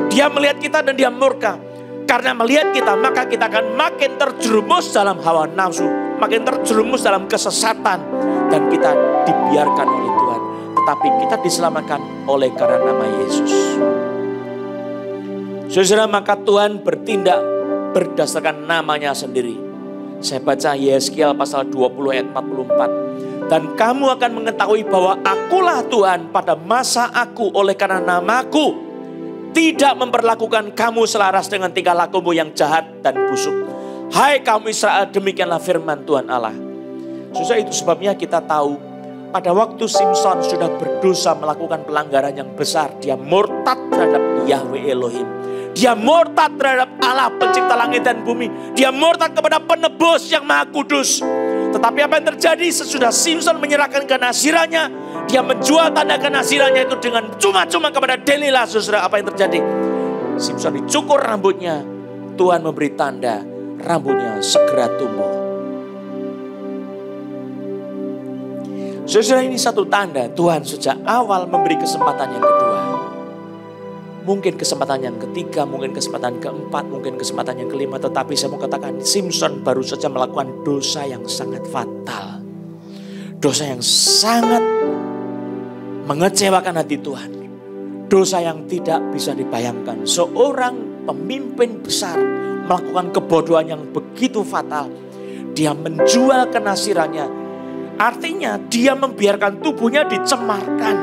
dia melihat kita dan dia murka. Karena melihat kita, maka kita akan makin terjerumus dalam hawa nafsu. Makin terjerumus dalam kesesatan. Dan kita dibiarkan oleh Tuhan. Tetapi kita diselamatkan oleh karena nama Yesus. Saudara, maka Tuhan bertindak berdasarkan namanya sendiri. Saya baca Yeskiel pasal 20 ayat 44. Dan kamu akan mengetahui bahwa akulah Tuhan pada masa aku oleh karena namaku tidak memperlakukan kamu selaras dengan tingkah lakumu yang jahat dan busuk. Hai kaum Israel, demikianlah firman Tuhan Allah. Susah itu sebabnya kita tahu pada waktu Simson sudah berdosa melakukan pelanggaran yang besar. Dia murtad terhadap Yahweh Elohim. Dia murtad terhadap Allah pencipta langit dan bumi. Dia murtad kepada penebus yang maha kudus. Tetapi apa yang terjadi sesudah Simson menyerahkan kenasirannya, dia menjual tanda kenasirannya itu dengan cuma-cuma kepada Delila. Saudara, apa yang terjadi? Simson dicukur rambutnya. Tuhan memberi tanda, rambutnya segera tumbuh. Saudara, ini satu tanda Tuhan sejak awal memberi kesempatan yang kedua. Mungkin kesempatan yang ketiga, mungkin kesempatan keempat, mungkin kesempatan yang kelima. Tetapi saya mau katakan, Simson baru saja melakukan dosa yang sangat fatal. Dosa yang sangat mengecewakan hati Tuhan. Dosa yang tidak bisa dibayangkan. Seorang pemimpin besar melakukan kebodohan yang begitu fatal. Dia menjual kenasirannya. Artinya dia membiarkan tubuhnya dicemarkan.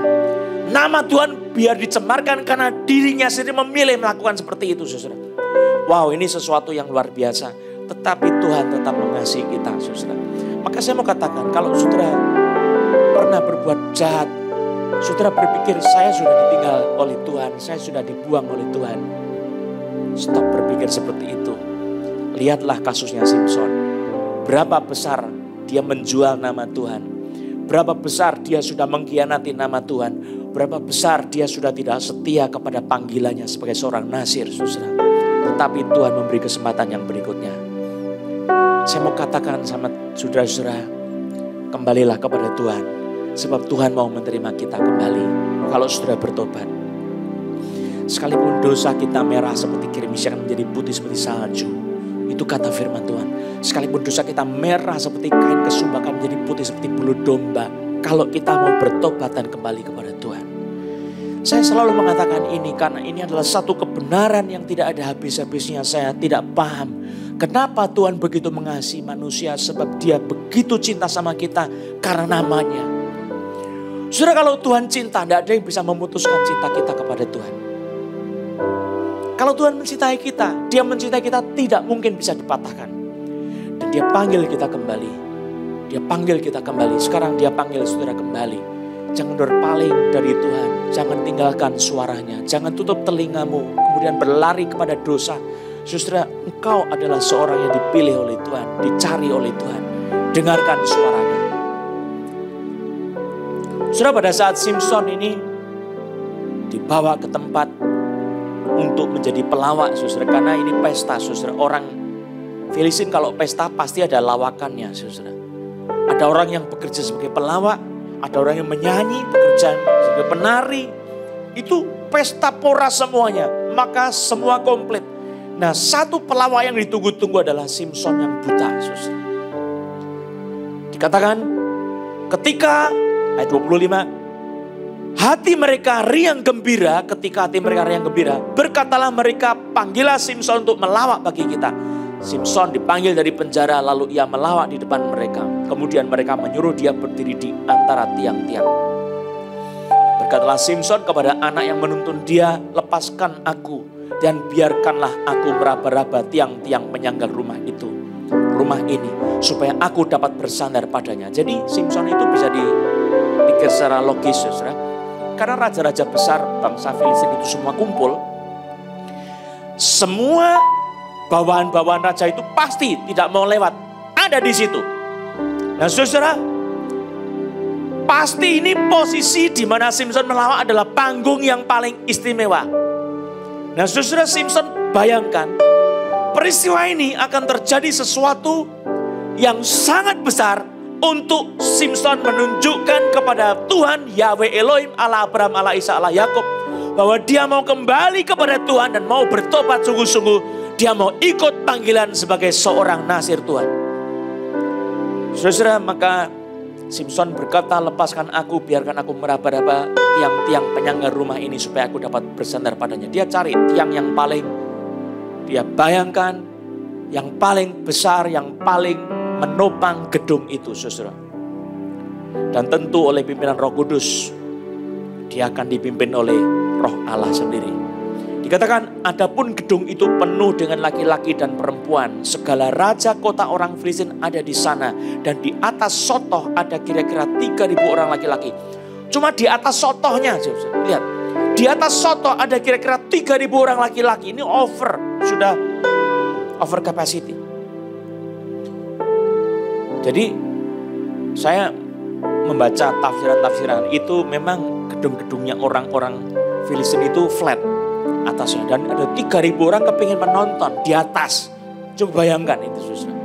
Nama Tuhan biar dicemarkan karena dirinya sendiri memilih melakukan seperti itu, saudara. Wow, ini sesuatu yang luar biasa. Tetapi Tuhan tetap mengasihi kita, saudara. Maka saya mau katakan, kalau saudara pernah berbuat jahat, saudara berpikir saya sudah ditinggal oleh Tuhan, saya sudah dibuang oleh Tuhan. Stop berpikir seperti itu. Lihatlah kasusnya Simson. Berapa besar dia menjual nama Tuhan. Berapa besar dia sudah mengkhianati nama Tuhan. Berapa besar dia sudah tidak setia kepada panggilannya sebagai seorang nazir, saudara. Tetapi Tuhan memberi kesempatan yang berikutnya. Saya mau katakan sama saudara-saudara, kembalilah kepada Tuhan. Sebab Tuhan mau menerima kita kembali. Kalau saudara bertobat. Sekalipun dosa kita merah seperti kirmis akan menjadi putih seperti salju. Itu kata firman Tuhan. Sekalipun dosa kita merah seperti kain kesumbakan menjadi putih seperti bulu domba. Kalau kita mau bertobat dan kembali kepada Tuhan. Saya selalu mengatakan ini karena ini adalah satu kebenaran yang tidak ada habis-habisnya. Saya tidak paham kenapa Tuhan begitu mengasihi manusia. Sebab dia begitu cinta sama kita karena namanya. Saudara, kalau Tuhan cinta, tidak ada yang bisa memutuskan cinta kita kepada Tuhan. Kalau Tuhan mencintai kita, dia mencintai kita tidak mungkin bisa dipatahkan. Dan dia panggil kita kembali. Dia panggil kita kembali. Sekarang dia panggil saudara kembali. Jangan berpaling dari Tuhan. Jangan tinggalkan suaranya. Jangan tutup telingamu. Kemudian berlari kepada dosa. Saudara, engkau adalah seorang yang dipilih oleh Tuhan. Dicari oleh Tuhan. Dengarkan suaranya. Saudara, pada saat Simson ini dibawa ke tempat untuk menjadi pelawak, saudara. Karena ini pesta, saudara. Orang Filistin kalau pesta pasti ada lawakannya, saudara. Ada orang yang bekerja sebagai pelawak, ada orang yang menyanyi, bekerja sebagai penari. Itu pesta pora semuanya. Maka semua komplit. Nah, satu pelawak yang ditunggu-tunggu adalah Simson yang buta, saudara. Dikatakan ketika ayat 25, hati mereka riang gembira. Ketika hati mereka riang gembira, berkatalah mereka, panggillah Simson untuk melawak bagi kita. Simson dipanggil dari penjara, lalu ia melawak di depan mereka. Kemudian mereka menyuruh dia berdiri di antara tiang-tiang. Berkatalah Simson kepada anak yang menuntun dia, lepaskan aku dan biarkanlah aku meraba-raba tiang-tiang penyangga rumah itu, rumah ini, supaya aku dapat bersandar padanya. Jadi Simson itu bisa dipikir secara logis, saudara. Karena raja-raja besar bangsa Filistin itu semua kumpul. Semua bawaan-bawaan raja itu pasti tidak mau lewat. Ada di situ. Nah, saudara, pasti ini posisi di mana Simson melawak adalah panggung yang paling istimewa. Nah, saudara, Simson bayangkan peristiwa ini akan terjadi sesuatu yang sangat besar untuk Simson menunjukkan kepada Tuhan Yahweh Elohim, Allah Abraham, Allah Ishak, Allah Yakub, bahwa dia mau kembali kepada Tuhan dan mau bertobat sungguh-sungguh. Dia mau ikut panggilan sebagai seorang nazir Tuhan. Saudara, maka Simson berkata, lepaskan aku, biarkan aku meraba-raba tiang-tiang penyangga rumah ini supaya aku dapat bersandar padanya. Dia cari tiang yang paling, dia bayangkan yang paling besar, yang paling menopang gedung itu, saudara. Dan tentu oleh pimpinan Roh Kudus, dia akan dipimpin oleh Roh Allah sendiri. Dikatakan, adapun gedung itu penuh dengan laki-laki dan perempuan. Segala raja kota orang Filistin ada di sana. Dan di atas sotoh ada kira-kira 3.000 orang laki-laki. Cuma di atas sotohnya, lihat. Di atas sotoh ada kira-kira 3.000 orang laki-laki. Ini sudah over capacity. Jadi saya membaca tafsiran-tafsiran itu memang gedung-gedungnya orang-orang Filistin itu flat atasnya. Dan ada 3.000 orang kepingin menonton di atas. Coba bayangkan itu, saudara.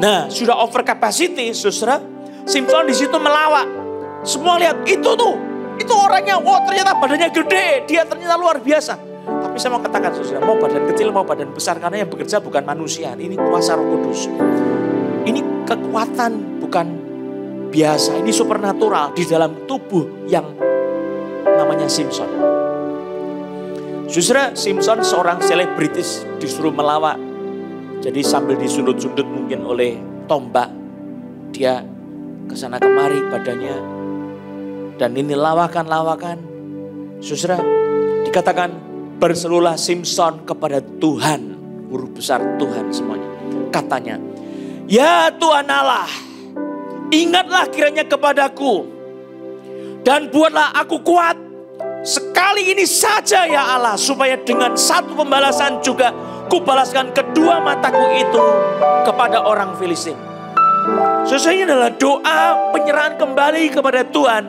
Nah, sudah over capacity, saudara. Simson di situ melawak. Semua lihat, itu orangnya, ternyata badannya gede. Dia ternyata luar biasa. Tapi saya mau katakan, saudara, mau badan kecil, mau badan besar, karena yang bekerja bukan manusia. Ini kuasa Roh Kudus. Ini kekuatan bukan biasa, ini supernatural di dalam tubuh yang namanya Simson. Saudara, Simson seorang selebritis disuruh melawak. Jadi sambil disundut-sundut mungkin oleh tombak. Dia kesana kemari badannya. Dan ini lawakan-lawakan. Saudara, dikatakan berserulah Simson kepada Tuhan. Huruf besar Tuhan semuanya. Katanya, ya Tuhan Allah, ingatlah kiranya kepadaku. Dan buatlah aku kuat. Sekali ini saja ya Allah. Supaya dengan satu pembalasan juga kubalaskan kedua mataku itu kepada orang Filistin. Sesuai adalah doa penyerahan kembali kepada Tuhan.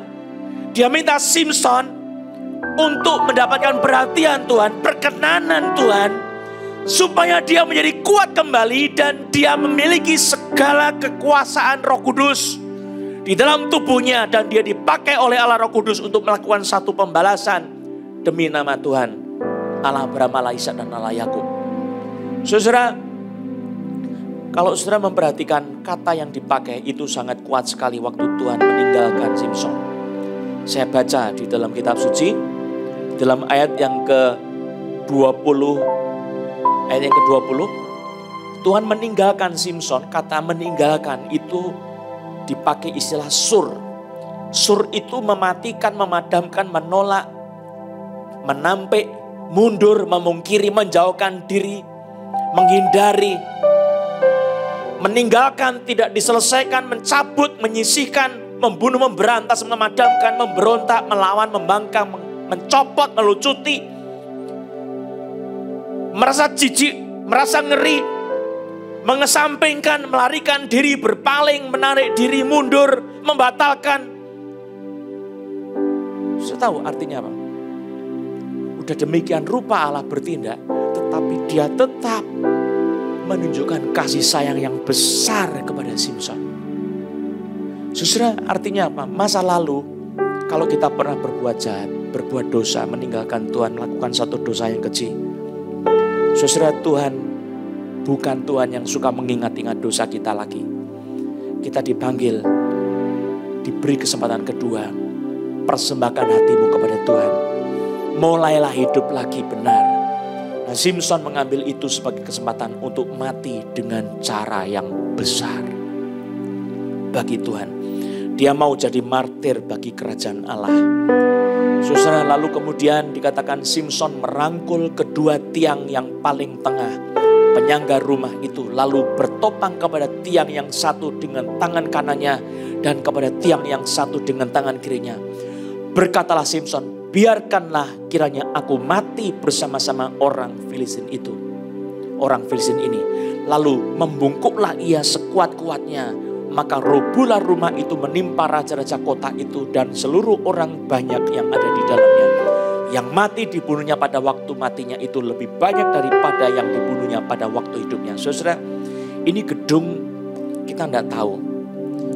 Dia minta Simson untuk mendapatkan perhatian Tuhan, perkenanan Tuhan, supaya dia menjadi kuat kembali dan dia memiliki segala kekuasaan Roh Kudus di dalam tubuhnya, dan dia dipakai oleh Allah Roh Kudus untuk melakukan satu pembalasan demi nama Tuhan, Allah Abraham, Allah Ishak, dan Allah Yakub. Saudara, kalau saudara memperhatikan kata yang dipakai itu sangat kuat sekali waktu Tuhan meninggalkan Simson. Saya baca di dalam kitab suci, dalam ayat yang ke-20, ayat yang ke-20, Tuhan meninggalkan Simson. Kata meninggalkan itu dipakai istilah sur. Sur itu mematikan, memadamkan, menolak, menampik, mundur, memungkiri, menjauhkan diri, menghindari, meninggalkan, tidak diselesaikan, mencabut, menyisihkan, membunuh, memberantas, memadamkan, memberontak, melawan, membangkang, mencopot, melucuti, merasa jijik, merasa ngeri, mengesampingkan, melarikan diri, berpaling, menarik diri, mundur, membatalkan. Saya tahu artinya apa? Udah demikian rupa Allah bertindak, tetapi dia tetap menunjukkan kasih sayang yang besar kepada Simson. Saudara, artinya apa? Masa lalu, kalau kita pernah berbuat jahat, berbuat dosa, meninggalkan Tuhan, melakukan satu dosa yang kecil. Saudara, Tuhan bukan Tuhan yang suka mengingat-ingat dosa kita lagi. Kita dipanggil, diberi kesempatan kedua. Persembahkan hatimu kepada Tuhan. Mulailah hidup lagi benar. Nah, Simson mengambil itu sebagai kesempatan untuk mati dengan cara yang besar bagi Tuhan. Dia mau jadi martir bagi kerajaan Allah. Saudara, lalu kemudian dikatakan Simson merangkul kedua tiang yang paling tengah, penyangga rumah itu, lalu bertopang kepada tiang yang satu dengan tangan kanannya dan kepada tiang yang satu dengan tangan kirinya. Berkatalah Simson, biarkanlah kiranya aku mati bersama-sama orang Filistin itu. Orang Filistin ini. Lalu membungkuklah ia sekuat-kuatnya. Maka robohlah rumah itu menimpa raja-raja kota itu dan seluruh orang banyak yang ada di dalamnya. Yang mati dibunuhnya pada waktu matinya itu lebih banyak daripada yang dibunuhnya pada waktu hidupnya. Saudara, ini gedung kita tidak tahu.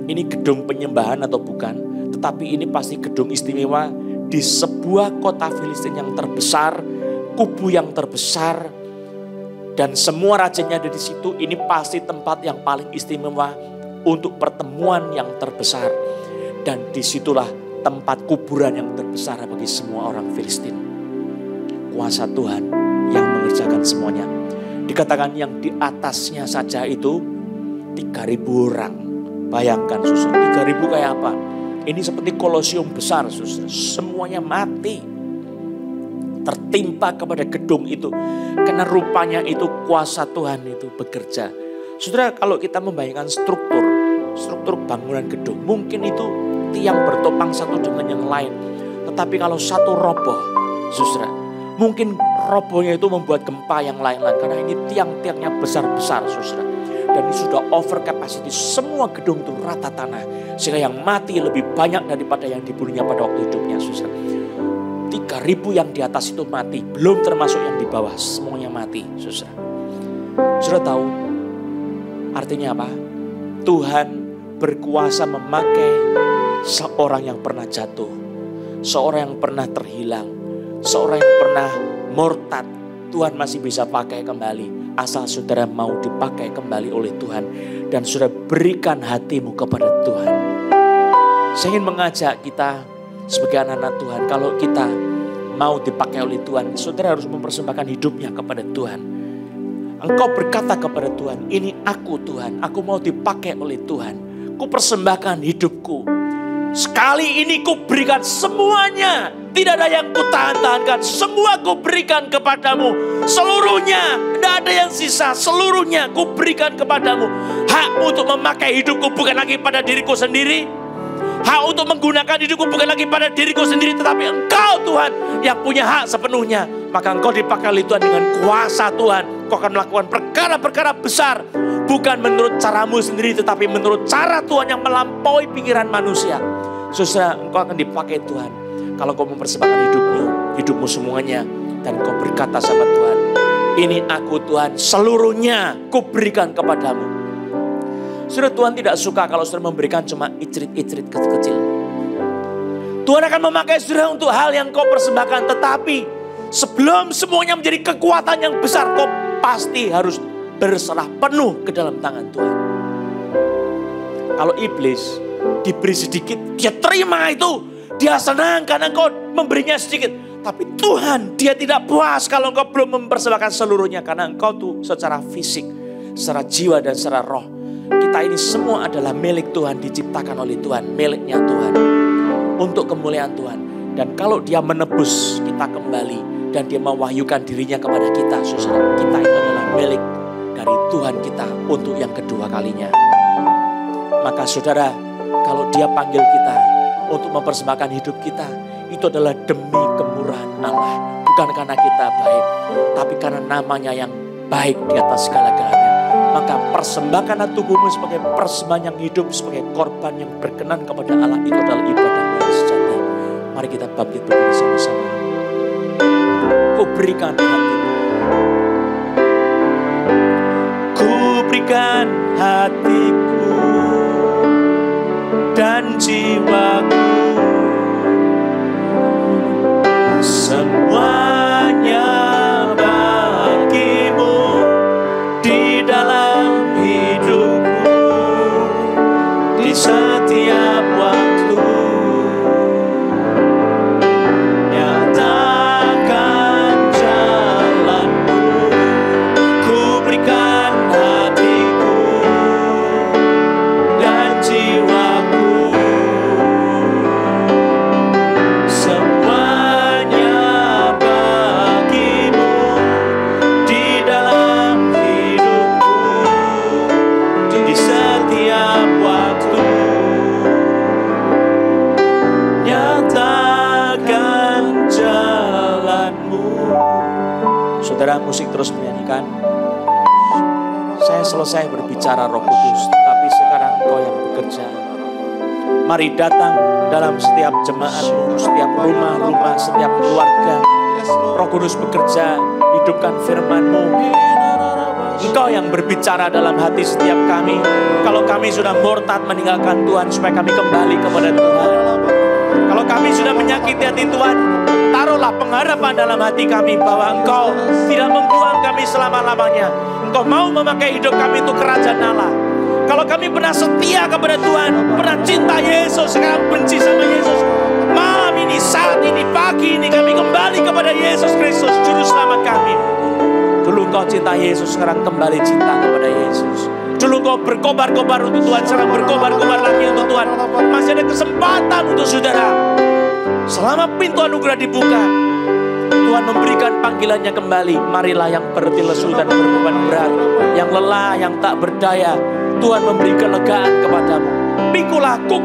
Ini gedung penyembahan atau bukan. Tetapi ini pasti gedung istimewa di sebuah kota Filistin yang terbesar, kubu yang terbesar, dan semua rajanya ada di situ. Ini pasti tempat yang paling istimewa untuk pertemuan yang terbesar. Dan disitulah tempat kuburan yang terbesar bagi semua orang Filistin. Kuasa Tuhan yang mengerjakan semuanya. Dikatakan yang di atasnya saja itu 3.000 orang. Bayangkan saudara, 3.000 kayak apa? Ini seperti kolosium besar saudara. Semuanya mati. Tertimpa kepada gedung itu. Karena rupanya itu kuasa Tuhan itu bekerja. Saudara, kalau kita membayangkan struktur bangunan gedung, mungkin itu tiang bertopang satu dengan yang lain. Tetapi kalau satu roboh, saudara, mungkin robohnya itu membuat gempa yang lain-lain. Karena ini tiang-tiangnya besar-besar, saudara. Dan ini sudah over capacity, semua gedung itu rata tanah. Sehingga yang mati lebih banyak daripada yang dibunuhnya pada waktu hidupnya, saudara. 3.000 yang di atas itu mati, belum termasuk yang di bawah, semuanya mati, saudara. Saudara tahu artinya apa? Tuhan berkuasa memakai seorang yang pernah jatuh, seorang yang pernah terhilang, seorang yang pernah murtad. Tuhan masih bisa pakai kembali, asal saudara mau dipakai kembali oleh Tuhan. Dan saudara berikan hatimu kepada Tuhan. Saya ingin mengajak kita sebagai anak-anak Tuhan, kalau kita mau dipakai oleh Tuhan, saudara harus mempersembahkan hidupnya kepada Tuhan. Engkau berkata kepada Tuhan, ini aku Tuhan, aku mau dipakai oleh Tuhan. Ku persembahkan hidupku. Sekali ini ku berikan semuanya. Tidak ada yang ku tahan-tahankan. Semua ku berikan kepadamu. Seluruhnya, tidak ada yang sisa. Seluruhnya ku berikan kepadamu. Hak untuk memakai hidupku bukan lagi pada diriku sendiri. Hak untuk menggunakan hidupku bukan lagi pada diriku sendiri. Tetapi Engkau Tuhan yang punya hak sepenuhnya. Maka Engkau dipakai oleh Tuhan dengan kuasa Tuhan. Engkau akan melakukan perkara-perkara besar. Bukan menurut caramu sendiri, tetapi menurut cara Tuhan yang melampaui pikiran manusia. Saudara, engkau akan dipakai Tuhan. Kalau kau mempersembahkan hidupmu semuanya. Dan kau berkata sama Tuhan, ini aku Tuhan, seluruhnya ku berikan kepadamu. Saudara, Tuhan tidak suka kalau saudara memberikan cuma icrit-icrit kecil. Tuhan akan memakai saudara untuk hal yang kau persembahkan. Tetapi sebelum semuanya menjadi kekuatan yang besar, kau pasti harus berserah penuh ke dalam tangan Tuhan. Kalau iblis diberi sedikit, dia terima itu. Dia senang karena engkau memberinya sedikit. Tapi Tuhan, dia tidak puas kalau engkau belum mempersembahkan seluruhnya. Karena engkau tuh secara fisik, secara jiwa dan secara roh. Kita ini semua adalah milik Tuhan, diciptakan oleh Tuhan, miliknya Tuhan. Untuk kemuliaan Tuhan. Dan kalau dia menebus kita kembali dan dia mewahyukan dirinya kepada kita, saudara, kita itu adalah milik dari Tuhan kita untuk yang kedua kalinya. Maka saudara, kalau dia panggil kita untuk mempersembahkan hidup kita, itu adalah demi kemurahan Allah. Bukan karena kita baik, tapi karena namanya yang baik di atas segala-galanya. Maka persembahkanlah tubuhmu sebagai persembahan yang hidup, sebagai korban yang berkenan kepada Allah. Itu adalah ibadah yang sejati. Mari kita bangkit berdiri sama-sama. Ku berikan hatiku. Ku berikan hatiku dan jiwaku, semuanya bagimu di dalam hidupku, di setiap waktu. Nyatakan jalanmu, ku berikan hatiku dan jiwaku, semuanya bagimu di dalam hidupku, di setiap waktu. Nyatakan jalanmu. Saudara, musik terus menyanyikan. Saya selesai berbicara Roh Kudus, tapi sekarang Engkau yang bekerja. Mari datang dalam setiap jemaatmu, setiap rumah-rumah, setiap keluarga. Roh Kudus bekerja, hidupkan firman-Mu. Engkau yang berbicara dalam hati setiap kami. Kalau kami sudah murtad meninggalkan Tuhan, supaya kami kembali kepada Tuhan. Kalau kami sudah menyakiti hati Tuhan, taruhlah pengharapan dalam hati kami bahwa Engkau tidak membuang kami selama-lamanya. Engkau mau memakai hidup kami untuk kerajaan Allah. Kalau kami pernah setia kepada Tuhan, pernah cinta Yesus, sekarang benci sama Yesus. Malam ini, saat ini, pagi ini kami kembali kepada Yesus Kristus, Juru Selamat kami. Dulu Engkau cinta Yesus, sekarang kembali cinta kepada Yesus. Dulu Engkau berkobar-kobar untuk Tuhan, sekarang berkobar-kobar lagi untuk Tuhan. Masih ada kesempatan untuk saudara. Selama pintu anugerah dibuka, Tuhan memberikan panggilannya kembali. Marilah yang berletih lesu dan berbeban berat, yang lelah, yang tak berdaya, Tuhan memberi kelegaan kepadamu. Pikulah kuk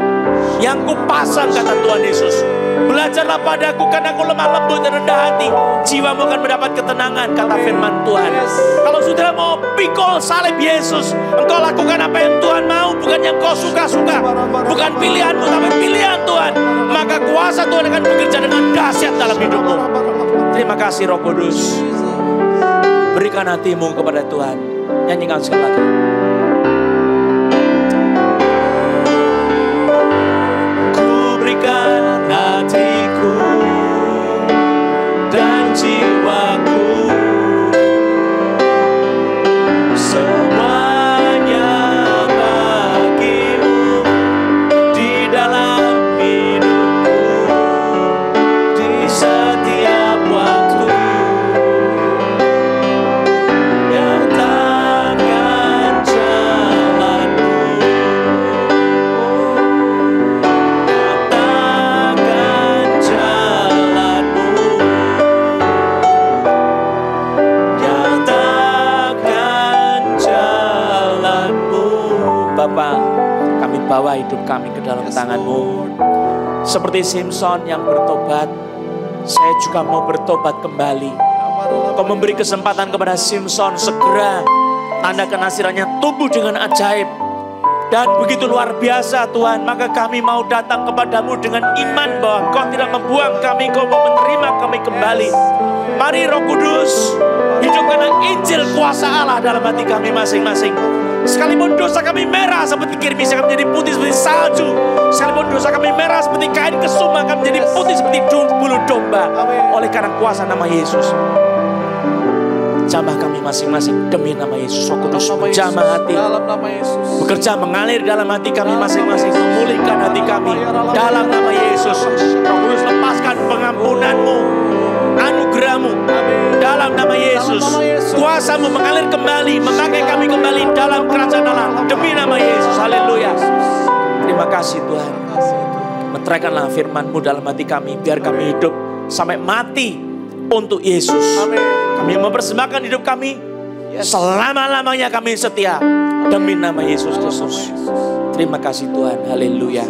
yang kupasang, kata Tuhan Yesus. Belajarlah padaku karena aku lemah lembut dan rendah hati. Jiwamu akan mendapat ketenangan, kata firman Tuhan. Kalau saudara mau pikul salib Yesus, engkau lakukan apa yang Tuhan mau, bukan yang kau suka-suka. Bukan pilihanmu, tapi pilihan Tuhan. Maka kuasa Tuhan akan bekerja dengan dahsyat dalam hidupmu. Terima kasih Roh Kudus. Berikan hatimu kepada Tuhan. Nyanyikan sekali lagi. Berikan hatiku dan jiwaku, semuanya bagimu di dalam hidupku, di setiap waktu. Nyata hidup kami ke dalam tangan-Mu. Seperti Simson yang bertobat, saya juga mau bertobat kembali. Kau memberi kesempatan kepada Simson segera tanda kenasirannya tumbuh dengan ajaib dan begitu luar biasa Tuhan. Maka kami mau datang kepadamu dengan iman bahwa Kau tidak membuang kami, Kau mau menerima kami kembali. Mari Roh Kudus, hidupkanlah Injil kuasa Allah dalam hati kami masing-masing. Sekalipun dosa kami merah seperti kirmis, kami menjadi putih seperti salju. Sekalipun dosa kami merah seperti kain kesuma, kami menjadi putih seperti bulu domba. Oleh karena kuasa nama Yesus, jamah kami masing-masing demi nama Yesus. Roh Kudus menjamah hati, bekerja mengalir dalam hati kami masing-masing, memulihkan hati kami dalam nama Yesus. Roh Kudus lepaskan pengampunan-Mu, anugerah-Mu dalam nama Yesus. Kuasa-Mu mengalir kembali, memakai kami kembali dalam kerajaan Allah demi nama Yesus. Haleluya. Terima kasih Tuhan. Meteraikanlah firman-Mu dalam hati kami, biar kami hidup sampai mati untuk Yesus. Kami mempersembahkan hidup kami, selama-lamanya kami setia demi nama Yesus Kristus. Terima kasih Tuhan. Haleluya.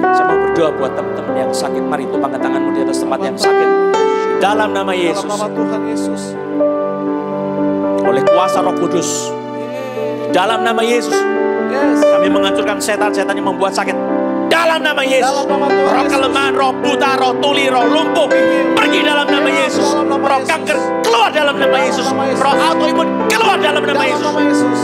Saya mau berdoa buat teman-teman yang sakit. Mari tumpangkan tanganmu di atas tempat yang sakit. Dalam nama Yesus. Oleh kuasa Roh Kudus, dalam nama Yesus, kami menghancurkan setan-setan yang membuat sakit. Dalam nama Yesus, roh kelemahan, roh buta, roh tuli, roh lumpuh, pergi dalam nama Yesus. Roh kanker, keluar dalam nama Yesus. Roh autoimun, keluar dalam nama Yesus.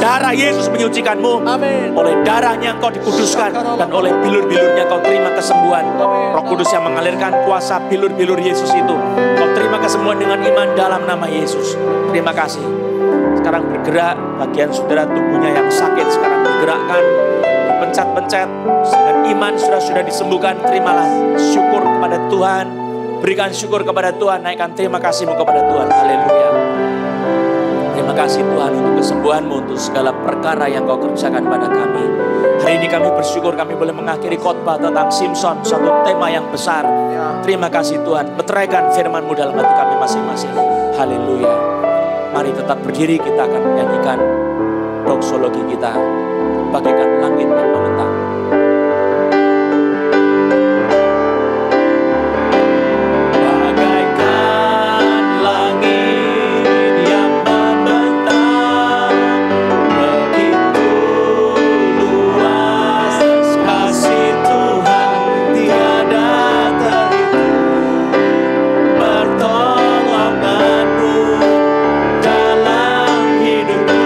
Darah Yesus menyucikanmu. Oleh darahnya engkau dikuduskan, dan oleh bilur-bilurnya kau terima kesembuhan. Roh Kudus yang mengalirkan kuasa bilur-bilur Yesus itu, kau terima kesembuhan dengan iman dalam nama Yesus. Terima kasih. Sekarang bergerak, bagian saudara tubuhnya yang sakit sekarang bergerakkan, dipencet-pencet, dengan iman sudah disembuhkan. Terimalah syukur kepada Tuhan, berikan syukur kepada Tuhan, naikkan terima kasih-Mu kepada Tuhan. Haleluya. Terima kasih Tuhan untuk kesembuhan-Mu, untuk segala perkara yang Kau kerjakan pada kami. Hari ini kami bersyukur kami boleh mengakhiri khotbah tentang Simson, satu tema yang besar. Terima kasih Tuhan, meteraikan firman-Mu dalam hati kami masing-masing. Haleluya. Mari tetap berdiri, kita akan menyanyikan doksologi kita, bagaikan langit yang membentang. Bagaikan langit yang membentang, begitu luas kasih Tuhan, tiada terhitung pertolongan-Mu dalam hidupku.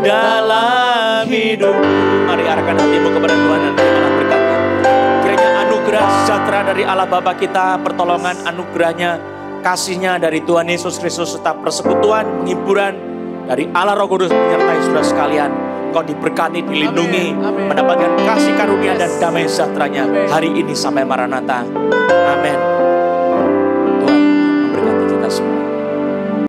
Dalam hidupku. Mari arahkan hatimu kepada Tuhan dan terimalah berkat-Nya. Kiranya anugerah sejahtera dari Allah Bapa kita, pertolongan anugerahnya, kasih-Nya dari Tuhan Yesus Kristus, serta persekutuan, penghiburan dari Allah Roh Kudus menyertai saudara sekalian. Kau diberkati, dilindungi, mendapatkan kasih karunia dan damai sejahtera-Nya hari ini sampai Maranatha. Amin.